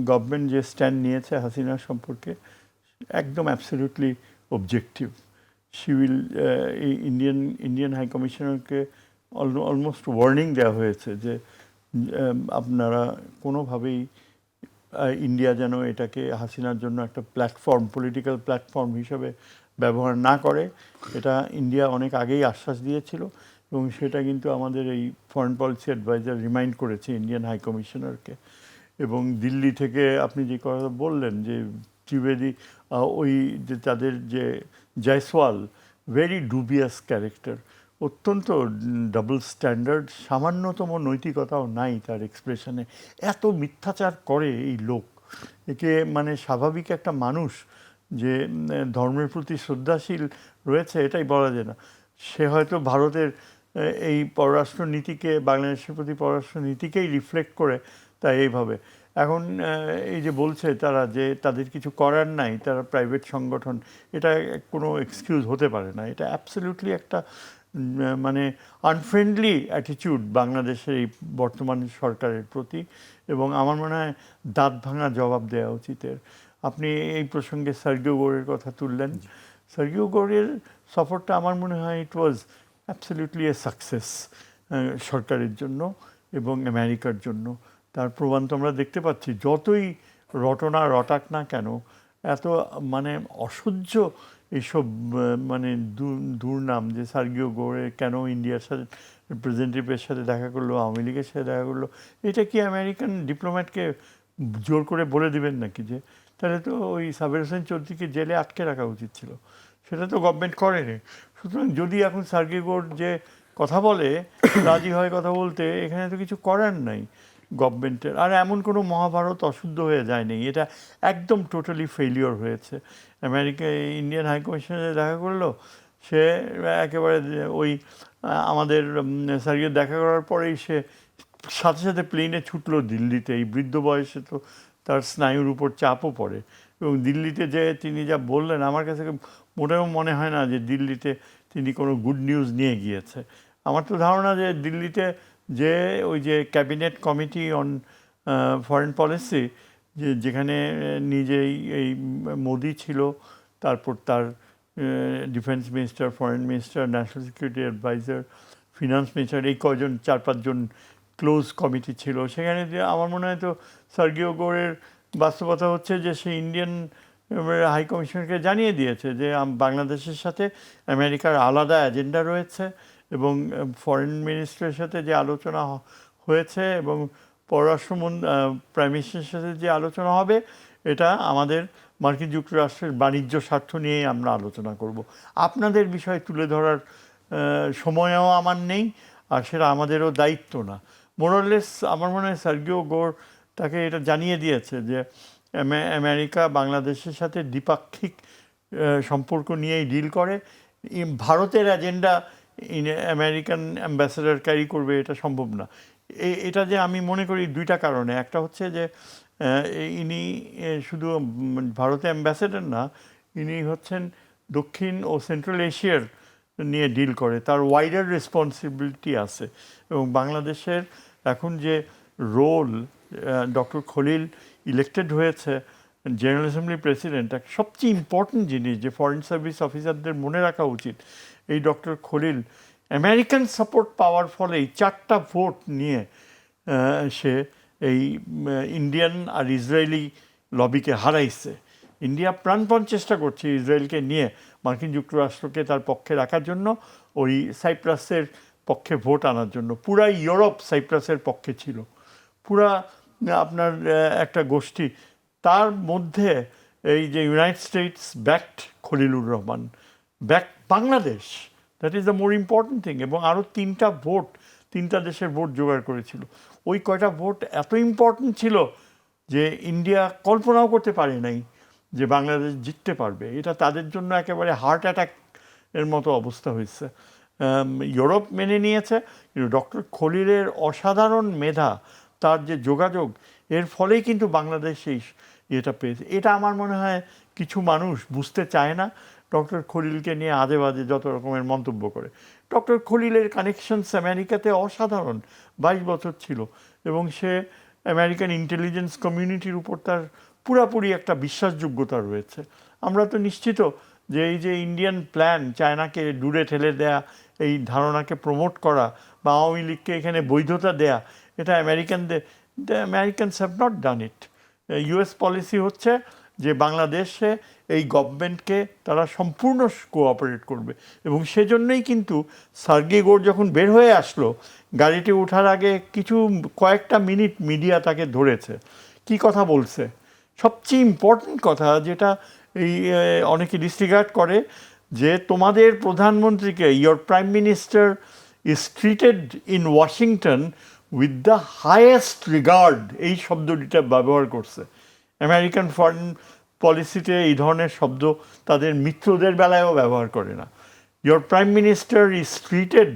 গভর্নমেন্ট যে স্ট্যান্ড নিয়েছে হাসিনার সম্পর্কে একদম absolutely objective. She will Indian high কমিশনারকে অলমোস্ট ওয়ার্নিং দেওয়া হয়েছে যে আপনারা কোনোভাবেই ইন্ডিয়া যেন এটাকে হাসিনার জন্য একটা প্ল্যাটফর্ম, পলিটিক্যাল প্ল্যাটফর্ম হিসেবে ব্যবহার না করে। এটা ইন্ডিয়া অনেক আগেই আশ্বাস দিয়েছিল এবং সেটা কিন্তু আমাদের এই ফরেন পলিসি অ্যাডভাইজার রিমাইন্ড করেছে ইন্ডিয়ান হাই কমিশনারকে। এবং দিল্লি থেকে আপনি যে কথা বললেন যে ত্রিবেদী, ওই যে তাদের যে জয়সওয়াল, ভেরি ডুবিয়াস ক্যারেক্টার, অত্যন্ত ডাবল স্ট্যান্ডার্ড, সামান্যতম নৈতিকতাও নাই তার এক্সপ্রেশনে। এত মিথ্যাচার করে এই লোক, একে মানে স্বাভাবিক একটা মানুষ যে ধর্মের প্রতি শ্রদ্ধাশীল রয়েছে এটাই বলা যায় না। সে হয়তো ভারতের এই পররাষ্ট্র নীতিকে, বাংলাদেশের প্রতি পররাষ্ট্র নীতিকেই রিফ্লেক্ট করে তাই এইভাবে এখন এই যে বলছে তারা যে তাদের কিছু করার নাই, তারা প্রাইভেট সংগঠন, এটা কোনো এক্সকিউজ হতে পারে না। এটা অ্যাবসলিউটলি একটা মানে আনফ্রেন্ডলি অ্যাটিটিউড বাংলাদেশের এই বর্তমান সরকারের প্রতি, এবং আমার মনে হয় দাঁত ভাঙা জবাব দেওয়া উচিত এর। আপনি এই প্রসঙ্গে সার্জিও গোরের কথা তুললেন। সার্জিও গোরের সফরটা আমার মনে হয় ইট ওয়াজ অ্যাবসলিউটলি এ সাকসেস সরকারের জন্য এবং আমেরিকার জন্য। তার প্রমাণ তো আমরা দেখতে পাচ্ছি, যতই রটনা রটাক না কেন, এত মানে অসহ্য এইসব মানে দুর্নাম যে সার্জিও গোরে কেন ইন্ডিয়ার সাথে রিপ্রেজেন্টেটিভের সাথে দেখা করলো, আওয়ামী লীগের সাথে দেখা করলো, এটা কি আমেরিকান ডিপ্লোম্যাটকে জোর করে বলে দিবেন নাকি? যে তাহলে তো ওই সাবের হোসেন চৌধুরীকে জেলে আটকে রাখা উচিত ছিল, সেটা তো গভর্নমেন্ট করেনি। সুতরাং যদি এখন সার্জিও গোর যে কথা বলে, রাজি হয় কথা বলতে, এখানে তো কিছু করার নাই গভর্নমেন্টের। আর এমন কোনো মহাভারত অশুদ্ধ হয়ে যায়নি, এটা একদম টোটালি ফেলিওর হয়েছে। আমেরিকা ইন্ডিয়ান হাই কমিশনে দেখা করলো, সে একেবারে ওই আমাদের সার্জিও দেখা করার পরেই সে সাথে সাথে প্লেনে ছুটলো দিল্লিতে। এই বৃদ্ধ বয়সে তো তার স্নায়ুর উপর চাপও পড়ে, এবং দিল্লিতে যে তিনি যা বললেন, আমার কাছে মোটেও মনে হয় না যে দিল্লিতে তিনি কোনো গুড নিউজ নিয়ে গিয়েছে। আমার তো ধারণা যে দিল্লিতে যে ওই যে cabinet committee on foreign policy, যেখানে নিজেই এই মোদি ছিল, তারপর তার defence minister, foreign minister, national security adviser, finance minister, এই কজন 4-5 জন ক্লোজ কমিটি ছিল সেখানে। যে আমার মনে হয় তো সার্জিও গোরের বাস্তবতা হচ্ছে যে সে ইন্ডিয়ান হাই কমিশনকে জানিয়ে দিয়েছে যে বাংলাদেশের সাথে আমেরিকার আলাদা এজেন্ডা রয়েছে, এবং ফরেন মিনিস্টারের সাথে যে আলোচনা হয়েছে এবং পররাষ্ট্র প্রাইম মিনিস্টারের সাথে যে আলোচনা হবে, এটা আমাদের মার্কিন যুক্তরাষ্ট্রের বাণিজ্য স্বার্থ নিয়েই আমরা আলোচনা করব। আপনাদের বিষয় তুলে ধরার সময়ও আমার নেই, আর সেটা আমাদেরও দায়িত্ব না। মোরলেস আমার মনে হয় সার্জিও গোর তাকে এটা জানিয়ে দিয়েছে যে আমেরিকা বাংলাদেশের সাথে দ্বিপাক্ষিক সম্পর্ক নিয়েই ডিল করে। ভারতের এজেন্ডা আমেরিকান অ্যাম্বাসেডার ক্যারি করবে, এটা সম্ভব না। এটা যে আমি মনে করি দুইটা কারণে। একটা হচ্ছে যে ইনি শুধু ভারতে অ্যাম্বাসেডর না, ইনি হচ্ছেন দক্ষিণ ও সেন্ট্রাল এশিয়ার নিয়ে ডিল করে, তার ওয়াইডার রেসপন্সিবিলিটি আছে। এবং বাংলাদেশের এখন যে রোল, ডক্টর খলিল ইলেক্টেড হয়েছে জেনারেল অ্যাসেম্বলি প্রেসিডেন্ট, সবচেয়ে ইম্পর্টেন্ট জিনিস যে ফরেন সার্ভিস অফিসারদের মনে রাখা উচিত, এই ডক্টর খলিল আমেরিকান সাপোর্ট পাওয়ার ফলে এই 4টা ভোট নিয়ে সে এই ইন্ডিয়ান আর ইসরায়েলি লবিকে হারাইছে। ইন্ডিয়া প্রাণপণ চেষ্টা করছে ইসরায়েলকে নিয়ে মার্কিন যুক্তরাষ্ট্রকে তার পক্ষে রাখার জন্য, ওই সাইপ্রাসের পক্ষে ভোট আনার জন্য। পুরা ইউরোপ সাইপ্রাসের পক্ষে ছিল, পুরা আপনার একটা গোষ্ঠী। তার মধ্যে এই যে United states backed Khalilur Rahman, back Bangladesh, that is the more important thing. এবং আরও 3টা দেশের ভোট জোগাড় করেছিল। ওই কয়টা ভোট এত ইম্পর্টেন্ট ছিল যে ইন্ডিয়া কল্পনাও করতে পারে নাই যে বাংলাদেশ জিততে পারবে। এটা তাদের জন্য একেবারে হার্ট অ্যাটাক এর মতো অবস্থা হয়েছে। ইউরোপ মেনে নিয়েছে, কিন্তু ডক্টর খলিলের অসাধারণ মেধা, তার যে যোগাযোগ, এর ফলেই কিন্তু বাংলাদেশ এই এটা পেয়েছে। এটা আমার মনে হয় কিছু মানুষ বুঝতে চায় না, ডক্টর খলিলকে নিয়ে আজে বাজে যত রকমের মন্তব্য করে। ডক্টর খলিলের কানেকশনস আমেরিকাতে অসাধারণ, 22 বছর ছিল, এবং সে আমেরিকান ইন্টেলিজেন্স কমিউনিটির উপর তার পুরাপুরি একটা বিশ্বাসযোগ্যতা রয়েছে। আমরা তো নিশ্চিত যে এই যে ইন্ডিয়ান প্ল্যান, চায়নাকে দূরে ঠেলে দেয়া, এই ধারণাকে প্রমোট করা বা আওয়ামী লীগকে এখানে বৈধতা দেয়া, এটা Americans have not done it. US policy হচ্ছে যে বাংলাদেশে এই গভর্নমেন্টকে তারা সম্পূর্ণ কোঅপারেট করবে। এবং সেজন্যই কিন্তু সার্গি গোর যখন বের হয়ে আসলো, গাড়িতে ওঠার আগে কয়েকটা মিনিট মিডিয়া তাকে ধরেছে। কি কথা বলছে? সবচেয়ে ইম্পর্টেন্ট কথা, যেটা এই অনেকে ডিসরিগার্ড করে, যে তোমাদের প্রধানমন্ত্রীকে, your prime minister is treated in Washington with the highest regard, এই শব্দটিটা ব্যবহার করছে। আমেরিকান ফরেন পলিসিতে এই ধরনের শব্দ তাদের মিত্রদের বেলায়ও ব্যবহার করে না। Your prime minister is treated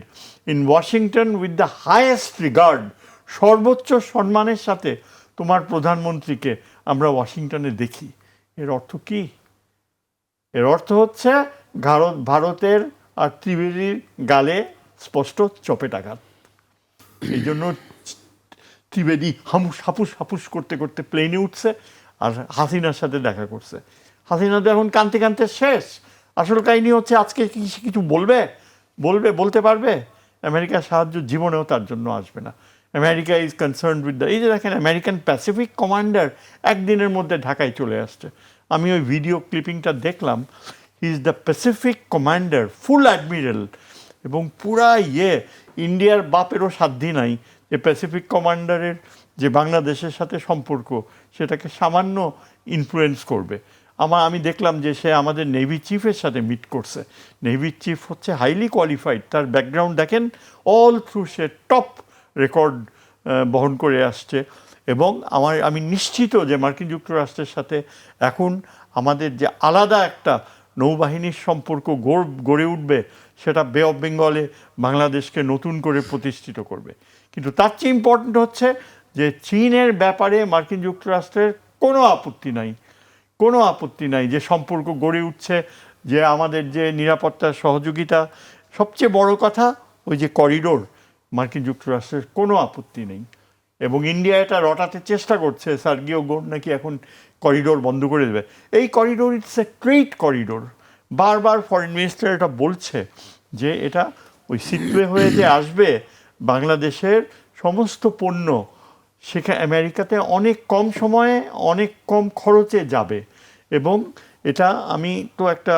in Washington with the highest regard, সর্বোচ্চ সম্মানের সাথে তোমার প্রধানমন্ত্রীকে আমরা ওয়াশিংটনে দেখি। এর অর্থ কি? এর অর্থ হচ্ছে ভারতের আর ত্রিবেদীর গালে স্পষ্ট চপেটাঘাত। এই জন্য ত্রিবেদী হাপুস করতে করতে প্লেনে উঠছে আর হাসিনার সাথে দেখা করছে। হাসিনা তো এখন কাঁদতে কাঁদতে শেষ। আসল কাহিনী হচ্ছে আজকে কিছু বলতে পারবে? আমেরিকার সাহায্য জীবনেও তার জন্য আসবে না। আমেরিকা ইজ কনসার্ন উইথ এই যে দেখেন, আমেরিকান প্যাসিফিক কমান্ডার একদিনের মধ্যে ঢাকায় চলে আসছে। আমি ওই ভিডিও ক্লিপিংটা দেখলাম। He is the Pacific commander, full admiral, এবং পুরা ইন্ডিয়ার বাপেরও সাধ্য নাই যে প্যাসিফিক কমান্ডারের যে বাংলাদেশের সাথে সম্পর্ক সেটাকে সামান্য ইনফ্লুয়েন্স করবে। আমি দেখলাম যে সে আমাদের নেভি চিফের সাথে মিট করছে। নেভি চিফ হচ্ছে হাইলি কোয়ালিফাইড, তার ব্যাকগ্রাউন্ড দেখেন, অল থ্রু সে টপ রেকর্ড বহন করে আসছে। এবং আমি নিশ্চিত যে মার্কিন যুক্তরাষ্ট্রের সাথে এখন আমাদের যে আলাদা একটা নৌবাহিনীর সম্পর্ক গড়ে উঠবে, সেটা বে অফ বেঙ্গলে বাংলাদেশকে নতুন করে প্রতিষ্ঠিত করবে। কিন্তু তার চেয়ে ইম্পর্ট্যান্ট হচ্ছে যে চীনের ব্যাপারে মার্কিন যুক্তরাষ্ট্রের কোনো আপত্তি নাই যে সম্পর্ক গড়ে উঠছে, যে আমাদের যে নিরাপত্তার সহযোগিতা, সবচেয়ে বড় কথা ওই যে করিডোর, মার্কিন যুক্তরাষ্ট্রের কোনো আপত্তি নেই। এবং ইন্ডিয়া এটা রটাতে চেষ্টা করছে, সার্গিও গোর নাকি এখন করিডোর বন্ধ করে দেবে। এই corridor it's a trade corridor. বারবার ফরেন মিনিস্টার এটা বলছে যে এটা ওই সিটওয়ে হয়ে যে আসবে, বাংলাদেশের সমস্ত পণ্য সেখানে আমেরিকাতে অনেক কম সময়ে অনেক কম খরচে যাবে। এবং এটা আমি তো একটা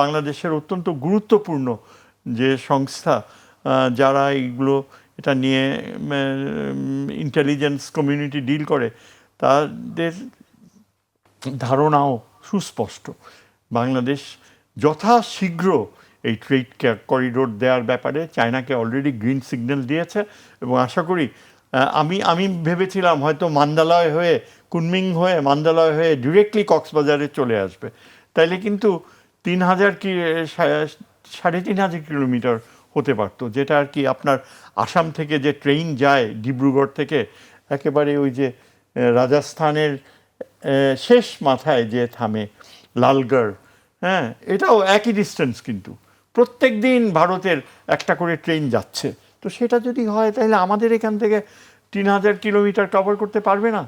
বাংলাদেশের অত্যন্ত গুরুত্বপূর্ণ যে সংস্থা যারা এটা নিয়ে ইন্টেলিজেন্স কমিউনিটি ডিল করে, তাদের ধারণাও সুস্পষ্ট। বাংলাদেশ যথাশীঘ্র এই ট্রেড করিডোর দেওয়ার ব্যাপারে চায়নাকে অলরেডি গ্রিন সিগন্যাল দিয়েছে। এবং আশা করি, আমি ভেবেছিলাম হয়তো মান্দালয় হয়ে, কুনমিং হয়ে, মান্দালয় হয়ে ডিরেক্টলি কক্সবাজারে চলে আসবে, তাইলে কিন্তু 3,000 কিলোমিটার হতে পারতো, যেটা আর কি আপনার আসাম থেকে যে ট্রেন যায় ডিব্রুগড় থেকে, একেবারে ওই যে রাজস্থানের শেষ মাথায় যে থামে লালগড়, হ্যাঁ, এটাও একই ডিস্টেন্স, কিন্তু প্রত্যেক দিন ভারতের একটা করে ট্রেন যাচ্ছে। তো সেটা যদি হয় তাহলে আমাদের এখান থেকে 3000 কিলোমিটার কভার করতে পারবে না,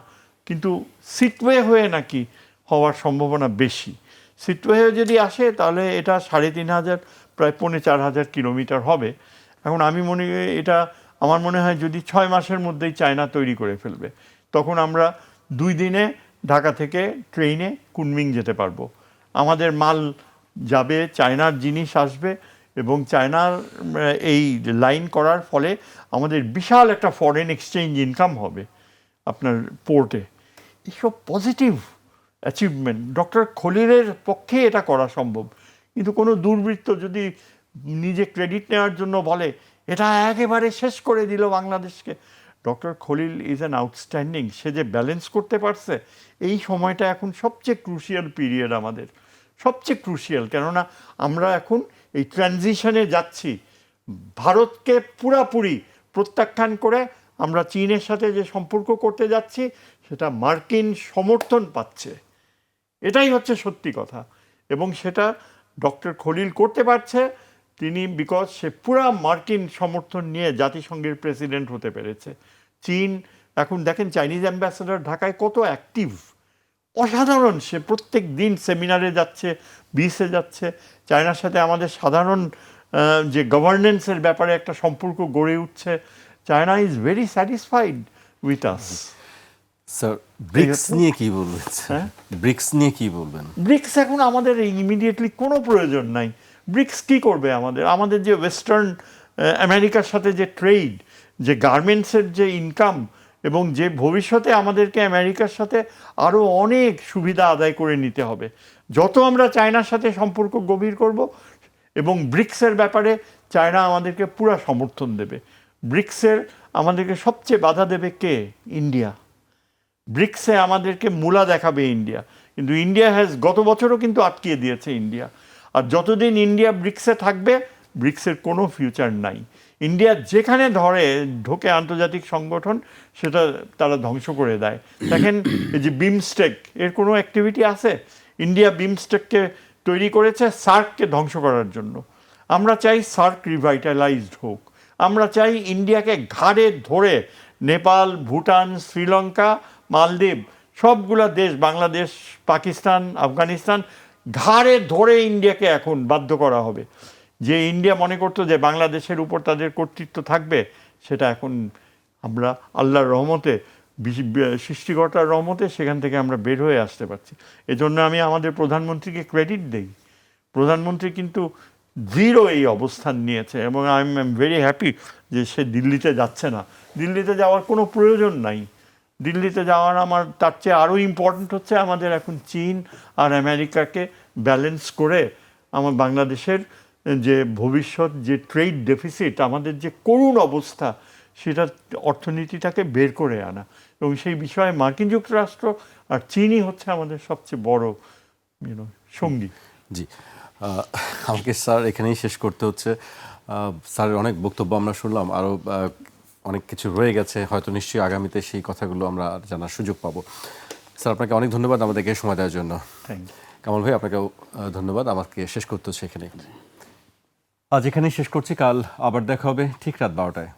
কিন্তু সিটওয়ে হয়ে নাকি হওয়ার সম্ভাবনা বেশি। সিটওয়ে যদি আসে তাহলে এটা 3500 প্রায় 4500 কিলোমিটার হবে। এখন আমি আমার মনে হয় যদি 6 মাসের মধ্যেই চায়না তৈরি করে ফেলবে, তখন আমরা 2 দিনে ঢাকা থেকে ট্রেনে কুনমিং যেতে পারবো। আমাদের মাল যাবে, চায়নার জিনিস আসবে, এবং চায়নার এই লাইন করার ফলে আমাদের বিশাল একটা ফরেন এক্সচেঞ্জ ইনকাম হবে আপনার পোর্টে। এইসব পজিটিভ অ্যাচিভমেন্ট, ডক্টর খলিলের পক্ষে এটা করা সম্ভব। কিন্তু কোনো দুর্বৃত্ত যদি নিজে ক্রেডিট নেওয়ার জন্য বলে এটা একেবারে শেষ করে দিল বাংলাদেশকে, doctor Khalil is an outstanding. সে যে ব্যালেন্স করতে পারছে, এই সময়টা এখন সবচেয়ে ক্রুশিয়াল পিরিয়ড আমাদের, সবচেয়ে ক্রুশিয়াল। কেননা আমরা এখন এই ট্রানজিশনে যাচ্ছি, ভারতকে পুরাপুরি প্রত্যাখ্যান করে আমরা চীনের সাথে যে সম্পর্ক করতে যাচ্ছি সেটা মার্কিন সমর্থন পাচ্ছে। এটাই হচ্ছে সত্যি কথা, এবং সেটা ডক্টর খলিল করতে পারছে তিনি, বিকজ সে পুরা মার্কিন সমর্থন নিয়ে জাতিসংঘের প্রেসিডেন্ট হতে পেরেছে। চীন এখন দেখেন চাইনিজ অ্যাম্বাসেডর ঢাকায় কত অ্যাক্টিভ, অসাধারণ। সে প্রত্যেক দিন সেমিনারে যাচ্ছে, বিসে যাচ্ছে। চায়নার সাথে আমাদের সাধারণ যে গভর্নেন্সের ব্যাপারে একটা সম্পর্ক গড়ে উঠছে। China is very satisfied with us. Sir, BRICS নিয়ে কি বলবেন? ব্রিক্স নিয়ে কি বলবেন? ব্রিক্স এখন আমাদের ইমিডিয়েটলি কোনো প্রয়োজন নাই। ব্রিক্স কি করবে আমাদের যে ওয়েস্টার্ন আমেরিকার সাথে যে ট্রেড, যে গার্মেন্টসের যে ইনকাম, এবং যে ভবিষ্যতে আমাদেরকে আমেরিকার সাথে আরও অনেক সুবিধা আদায় করে নিতে হবে। যত আমরা চায়নার সাথে সম্পর্ক গভীর করব, এবং ব্রিক্সের ব্যাপারে চায়না আমাদেরকে পুরা সমর্থন দেবে। ব্রিক্সের আমাদেরকে সবচেয়ে বাধা দেবে কে? ইন্ডিয়া। ব্রিক্সে আমাদেরকে মূলা দেখাবে ইন্ডিয়া, কিন্তু ইন্ডিয়া গত বছরও কিন্তু আটকিয়ে দিয়েছে ইন্ডিয়া। আর যতদিন ইন্ডিয়া ব্রিক্সে থাকবে, ব্রিক্সের কোনো ফিউচার নাই। ইন্ডিয়া যেখানে ঢোকে আন্তর্জাতিক সংগঠন, সেটা তারা ধ্বংস করে দেয়। দেখেন এই যে বিমস্টেক, এর কোনো অ্যাক্টিভিটি আছে? ইন্ডিয়া বিমস্টেককে তৈরি করেছে সার্ককে ধ্বংস করার জন্য। আমরা চাই সার্ক রিভাইটালাইজড হোক। আমরা চাই ইন্ডিয়াকে ঘাড়ে ধরে নেপাল, ভুটান, শ্রীলঙ্কা, মালদ্বীপ, সবগুলা দেশ, বাংলাদেশ, পাকিস্তান, আফগানিস্তান, ঘাড়ে ধরে ইন্ডিয়াকে এখন বাধ্য করা হবে। যে ইন্ডিয়া মনে করতো যে বাংলাদেশের উপর তাদের কর্তৃত্ব থাকবে, সেটা এখন আমরা আল্লাহর রহমতে, সৃষ্টিকর্তার রহমতে সেখান থেকে আমরা বের হয়ে আসতে পারছি। এজন্য আমি আমাদের প্রধানমন্ত্রীকে ক্রেডিট দেই। প্রধানমন্ত্রী কিন্তু জিরো এই অবস্থান নিয়েছে, এবং আই এম ভেরি হ্যাপি যে সে দিল্লিতে যাচ্ছে না। দিল্লিতে যাওয়ার কোনো প্রয়োজন নাই। দিল্লিতে যাওয়ার তার চেয়ে আরও ইম্পর্ট্যান্ট হচ্ছে আমাদের এখন চীন আর আমেরিকাকে ব্যালেন্স করে আমার বাংলাদেশের যে ভবিষ্যৎ, যে ট্রেড ডেফিসিট, আমাদের যে করুণ অবস্থা, সেটা অর্থনীতিটাকে বের করে আনা। এবং সেই বিষয়ে মার্কিন যুক্তরাষ্ট্র আর চীনই হচ্ছে আমাদের সবচেয়ে বড় সঙ্গী। জি, আমাকে স্যার এখানেই শেষ করতে হচ্ছে। স্যারের অনেক বক্তব্য আমরা শুনলাম, আরও অনেক কিছু রয়ে গেছে, হয়তো নিশ্চয়ই আগামীতে সেই কথাগুলো আমরা জানার সুযোগ পাবো। স্যার, আপনাকে অনেক ধন্যবাদ আমাদেরকে সময় দেওয়ার জন্য। Thank you. কামাল ভাই, আপনাকেও ধন্যবাদ। আমাকে শেষ করতে হচ্ছে এখানে। আজ এখানেই শেষ করছি। কাল আবার দেখা হবে ঠিক রাত 12টায়।